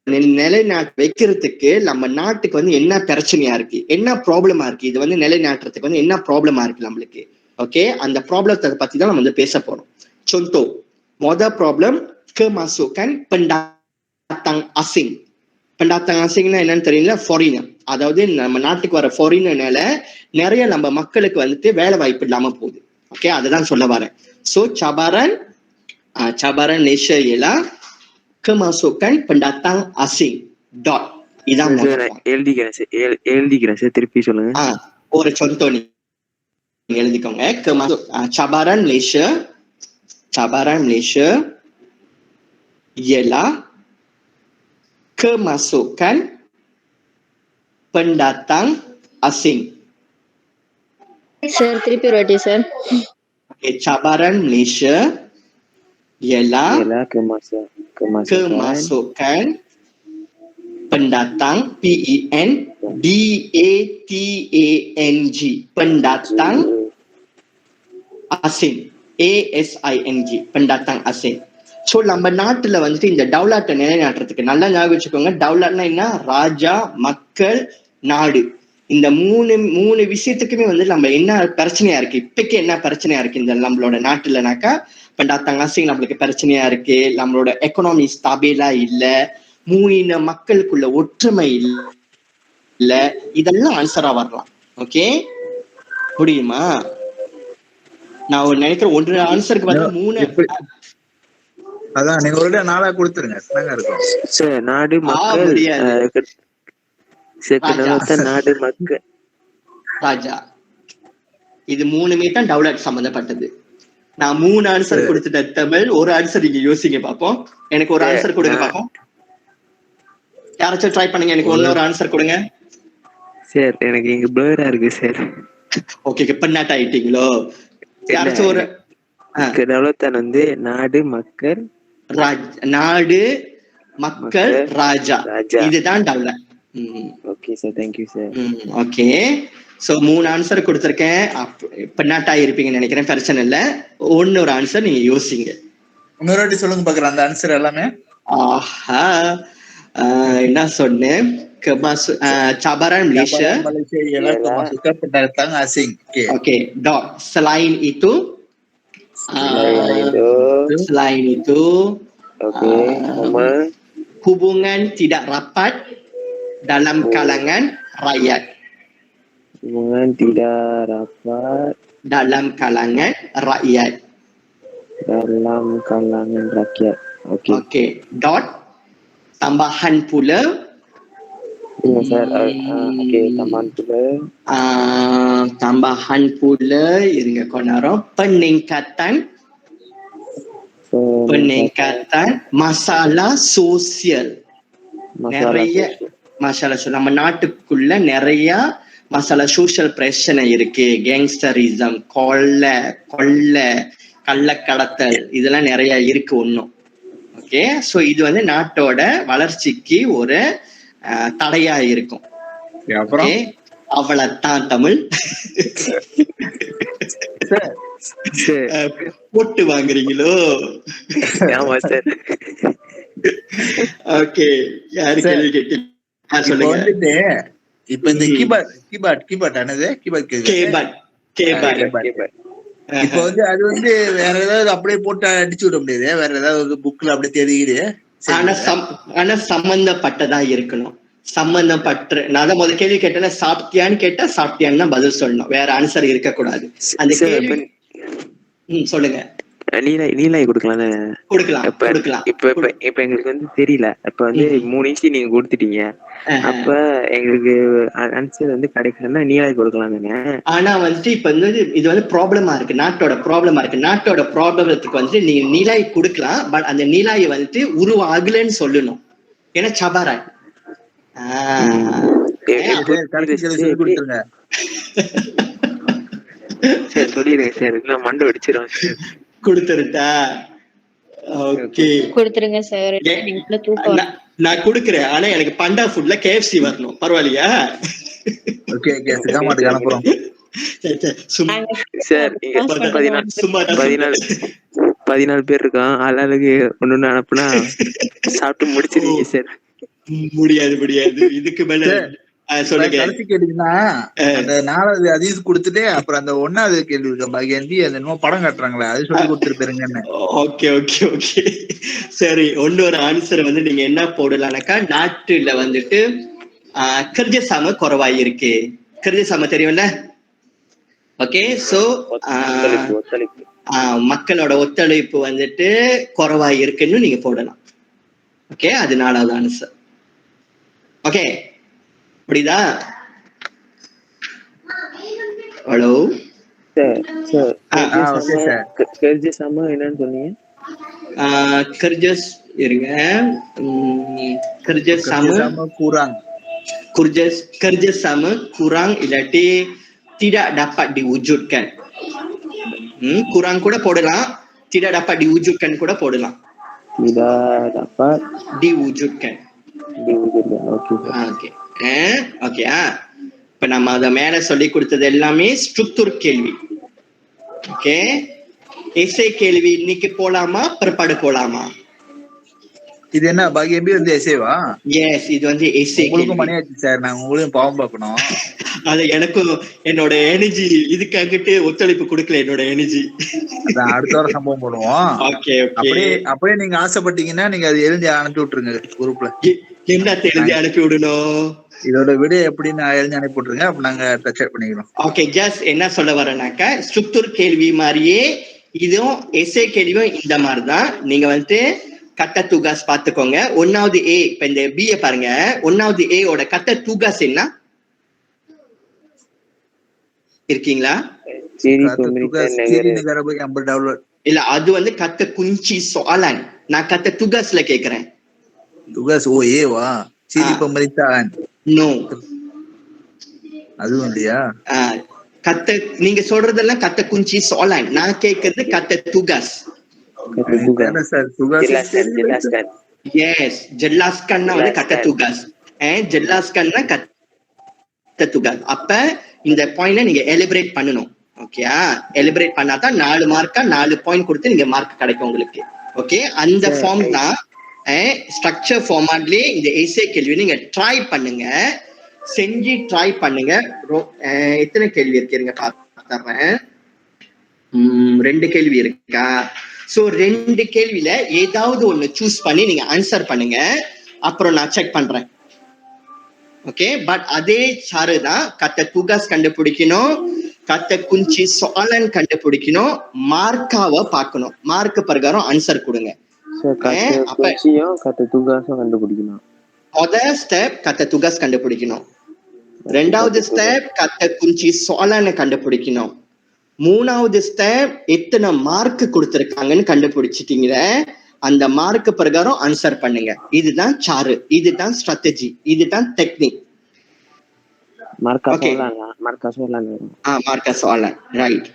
A: நிலைநாட்டு வைக்கிறதுக்கு நம்ம நாட்டுக்கு வந்து என்ன பிரச்சனையா இருக்கு, என்ன ப்ராப்ளமா இருக்கு, இது வந்து நிலைநாட்டுறதுக்கு வந்து என்ன ப்ராப்ளமா இருக்கு நம்மளுக்கு. ஓகே, அந்த ப்ராப்ளத்தை பத்தி தான் நம்ம வந்து பேச போறோம். contoh மொதல் problem kemasukan pendatang asing. pendatang asingனா என்னன்னு தெரியல, ஃபாரினர். அதாவது நம்ம நாட்டுக்கு வர ஃபாரினர்னால நிறைய நம்ம மக்களுக்கு வந்துட்டு வேலை வாய்ப்பு இல்லாம போகுது. ஓகே, அதுதான் சொல்ல வரேன். So cabaran Malaysia ialah kemasukan pendatang asing. dot. இதான்
D: எழுதிக்கிறேன் சார், திருப்பி சொல்லுங்க.
A: ஒரு contoh நீங்க எழுதிக்கோங்க. cabaran Malaysia ialah kemasukan pendatang asing.
F: Sir திருப்பி ஒரு வாட்டி sir.
A: cabaran Malaysia ialah kemasukan pendatang PENDATANG pendatang asing ASING pendatang asing. So நம்ம நாட்டுல வந்துட்டு இந்த டவுலாட்டை நிலைநாட்டுறதுக்கு நல்லா ஞாபகம் வச்சுக்கோங்க. டவுலாட்னா என்ன? ராஜா, மக்கள், நாடு. இந்த மூணு விஷயத்துக்குமே வந்து நம்ம என்ன பிரச்சனையா இருக்கு, இப்பக்கு என்ன பிரச்சனையா இருக்கு இந்த நம்மளோட நாட்டுலனாக்கா, pendatang asing நம்மளுக்கு பிரச்சனையா இருக்கு, நம்மளோட எக்கனாமி ஸ்டாபிளா இல்ல, மூணு மக்களுக்குள்ள ஒற்றுமை இல்ல, இதெல்லாம் ஆன்சரா வரலாம். ஓகே, புரியுமா? நான் நினைக்கிறேன் ஒன்று ஆன்சருக்கு வந்து 3.
C: அதான் நீங்க ஒரு நாளா கொடுத்துருங்க. இருக்கும்
D: சார் நாடு மக்கள் நாடு மக்கள்
A: ராஜா, இது 3மே தான் டவுலாட் சம்பந்தப்பட்டது. நான் 3 ஆன்சர் கொடுத்துட்டேன் தமிழ். ஒரு ஆன்சர் நீங்க யோசிங்க பாப்போம். எனக்கு ஒரு ஆன்சர் கொடுங்க பாப்போம். யாராச்சும் ட்ரை பண்ணுங்க, எனக்கு ஒரு ஆன்சர் கொடுங்க.
D: சார் எனக்கு இங்க பிளரா இருக்கு சார்.
A: ஓகே, பெண்ணாட்ட ஆயிட்டீங்களோ? யாராச்சும் ஒரு
D: டவுலத்தான் வந்து நாடு மக்கள்
A: ராஜா, இதுதான் டவுலாட்.
D: Okay sir, thank you sir.
A: Okay, so 3 answer கொடுத்திருக்கேன். பெண்ணாட்டா இருப்பீங்கன்னு நினைக்கிறேன், பிரச்சனை இல்ல. ஒரு ஆன்சர் நீங்க யோசிங்க.
C: இன்னொரு வாட்டி சொல்லுங்க பாக்குறேன் அந்த ஆன்சர் எல்லாமே.
A: ஆஹா, என்ன சொன்னேன்? cabaran Malaysia
C: ialah kemasukan pendatang asing.
A: Okey, dot. Selain itu hubungan tidak rapat dalam kalangan rakyat.
D: Hubungan tidak rapat
A: dalam kalangan rakyat. Okey, dot. Tambahan pula tambahan pula இருங்க கொண்டாரம், peningkatan masalah sosial. நிறைய masalah sosial நம்ம நாட்டுக்குள்ள நிறைய masalah sosial பிரச்சனை இருக்கு. Gangsterism, கொள்ளை, கள்ளக்கடத்தல், இதெல்லாம் நிறைய இருக்கு ஒன்னும். ஓகே, சோ இது வந்து நாட்டோட வளர்ச்சிக்கு ஒரு தடையா இருக்கும். அவ்வளவுதான் தமிழ். போட்டு வாங்குறீங்களோ? ஓகே, யாரு கேள்வி கேட்டீங்க? சொல்லுங்க.
C: இப்ப இந்த கீபோர்ட் ஆனது இப்ப வந்து அது வந்து வேற ஏதாவது அப்படியே போட்டு அடிச்சு விட முடியாது. வேற ஏதாவது புக்ல அப்படியே தேடிக்கிடு.
A: ஆனா சம்பந்தப்பட்டதா இருக்கணும். சம்பந்தப்பட்ட நான் தான் முதல் கேள்வி கேட்டேன்னா சாப்பிட்டியான்னு கேட்டா சாப்பிட்டியான்னு தான் பதில் சொல்லணும். வேற ஆன்சர் இருக்க கூடாது. அந்த கேள்வி சொல்லுங்க.
D: நீலாய் கொடுக்கலாம். இப்ப எங்களுக்கு வந்து தெரியல. இப்ப வந்து 3 இன்ச்சு நீங்க கொடுத்துட்டீங்க. அப்ப எங்களுக்கு ஆன்சர் வந்து கிடைக்கலன்னா நீலாய் கொடுக்கலாம் தானே. ஆனா
A: வந்துட்டு இப்ப வந்து இது வந்து ப்ராப்ளமா இருக்கு, நாட்டோட ப்ராப்ளமா இருக்கு. நாட்டோட ப்ராப்ளத்துக்கு வந்துட்டு நீங்க நீலாய் கொடுக்கலாம். பட் அந்த நீலாயை வந்துட்டு உருவாகலன்னு சொல்லணும். ஏன்னா சபாராய்
D: சரி சொல்லிடுங்க சார், நான் மண்டை அடிச்சிடும்.
A: கொடுத்துருட்டா? ஓகே,
F: கொடுத்துருங்க சார்.
A: நான் கொடுக்குறேன். ஆனா எனக்கு பண்டா ஃபுட்ல KFC வரணும். பரவாயில்லையா?
C: ஓகே, மாட்டுக்கு அனுப்புறோம்
D: சார். 14 பேர் இருக்கான். ஆளாளுக்கு ஒண்ணு அனுப்புனா சாப்பிட்டு முடிச்சிருக்கீங்க சார்.
A: முடியாது முடியாது இதுக்கு மேல சொல்லுங்க.
C: கடைசி கேட்டீங்கன்னா அந்த 4வது அதீஸ் கொடுத்துட்டு அப்புறம் அந்த 1வது கேள்வி இருக்க பாகியந்தி அந்த என்னமோ படம் காட்டுறாங்களே அது சொல்லி கொடுத்துருப்பேருங்கன்னு.
A: ஓகே ஓகே ஓகே சரி. இன்னொரு ஆன்சர் வந்து நீங்க என்ன போடலாம்னாக்கா, நாட்டுல வந்துட்டு கர்ஜசாம குறைவாயிருக்கு. கர்ஜசாம தெரியும்ல? ஓகே. சோ மக்களோட ஒத்துழைப்பு வந்துட்டு குறைவாயிருக்குன்னு நீங்க போடலாம். ஓகே, அது 4வது ஆன்சர். ஓகே, புரியுதா? ஹலோ
D: என்னன்னு சொன்னீங்க?
A: கர்ஜஸ் இருங்க. Kerjasama kurang இல்லாட்டி tidak dapat diwujudkan. kurang கூட போடலாம், tidak dapat diwujudkan கூட போடலாம்.
D: tidak dapat
A: diwujudkan. Okay okay. இப்ப நம்ம அத மேல சொல்லி கொடுத்தது எல்லாமே ஸ்ட்ரக்சர் கேள்வி. ஓகே, எஸ்ஏ கேள்வி இன்னைக்கு போலாமா பிற்பாடு போலாமா?
C: இது என்ன பாகியம்பி வந்து எஸ்ஏவா?
A: எஸ், இது வந்து எஸ்ஏ.
C: உங்களுக்கு மணி ஆச்சு சார், நாங்க உங்களையும் பாவம் பார்க்கணும்.
A: அது எனக்கும் என்னோட எனர்ஜி இதுக்காகிட்டு ஒத்துழைப்பு கொடுக்கல என்னோட எனர்ஜி.
C: அடுத்த வாரம் சம்பவம் பண்ணுவோம்.
A: Okay okay.
C: அப்படியே நீங்க ஆசைப்பட்டீங்கன்னா நீங்க அது எழுதி அனுப்பி விட்டுருங்க குரூப்ல.
A: என்ன எழுதி அனுப்பி விடணும்? இதோட
C: விட எப்படின்னு எழுதி அனுப்பி விட்டுருங்க, அப்ப நாங்க டச் பண்ணிக்கிறோம்.
A: ஓகே, ஜஸ்ட் என்ன சொல்ல வரேன்னாக்கா, ஸ்ட்ரக்சர் கேள்வி மாதிரியே இதுவும் எஸ்ஏ கேள்வியும் இந்த மாதிரிதான். நீங்க வந்துட்டு கட்ட தூகாஸ் பாத்துக்கோங்க. 1வது ஏ, இப்ப இந்த பி பாருங்க. 1வது ஏ ஓட கட்ட தூகாஸ் என்ன இருக்கீங்களா? இல்ல, அது வந்து கத்த குஞ்சி soalan. நான் கத்த tugasல கேக்குறேன்.
C: tugas ஓ ஏவா? சீரி pemerintahan.
A: நோ,
C: அதுவும் இல்லையா?
A: கத்த நீங்க சொல்றதெல்லாம் கத்த குஞ்சி soalan. நான் கேக்குறது கத்த tugas. எஸ், jelaskanனா வந்து கத்த tugas. jelaskanனா கத்த tugas. அப்ப இந்த பாயிண்ட நீங்க எலிபரேட் பண்ணணும். ஓகே, எலிபரேட் பண்ணாதான் 4 மார்க்கா 4 பாயிண்ட் கொடுத்து நீங்க மார்க் கிடைக்கும் உங்களுக்கு. ஓகே, அந்த ஃபார்ம் தான் ஸ்ட்ரக்சர் ஃபார்மாட்லயே இந்த எஸ்ஏ கேள்வி நீங்க ட்ரை பண்ணுங்க, செஞ்சு ட்ரை பண்ணுங்க. எத்தனை கேள்வி இருக்குங்க பாத்துறேன். 2 கேள்வி இருக்கா? சோ 2 கேள்வியில ஏதாவது ஒண்ணு சூஸ் பண்ணி நீங்க ஆன்சர் பண்ணுங்க, அப்புறம் நான் செக் பண்றேன். ஓகே, பட் அதே சாரு தான் கத்த tugas கண்டுபிடிக்கணும், கத்த குஞ்சி soalan கண்டுபிடிக்கணும், மார்க்காவ பார்க்கணும், மார்க் பிரகாரம் ஆன்சர் கொடுங்க.
D: கத்த tugasம் கண்டுபிடிக்கணும்.
A: முதல் ஸ்டெப் கத்த tugas கண்டுபிடிக்கணும், 2வது ஸ்டெப் கத்த குஞ்சி soalan கண்டுபிடிக்கணும், 3வது ஸ்டெப் எத்தனை மார்க் கொடுத்திருக்காங்கன்னு கண்டுபிடிச்சிட்டீங்க, அந்த மார்க் பிரகாரம் ஆன்சர் பண்ணுங்க. இதுதான் சாரு, இதுதான் ஸ்ட்ராட்டஜி, இதுதான் டெக்னிக். மார்க்கா சொல்லலாம் ரைட்.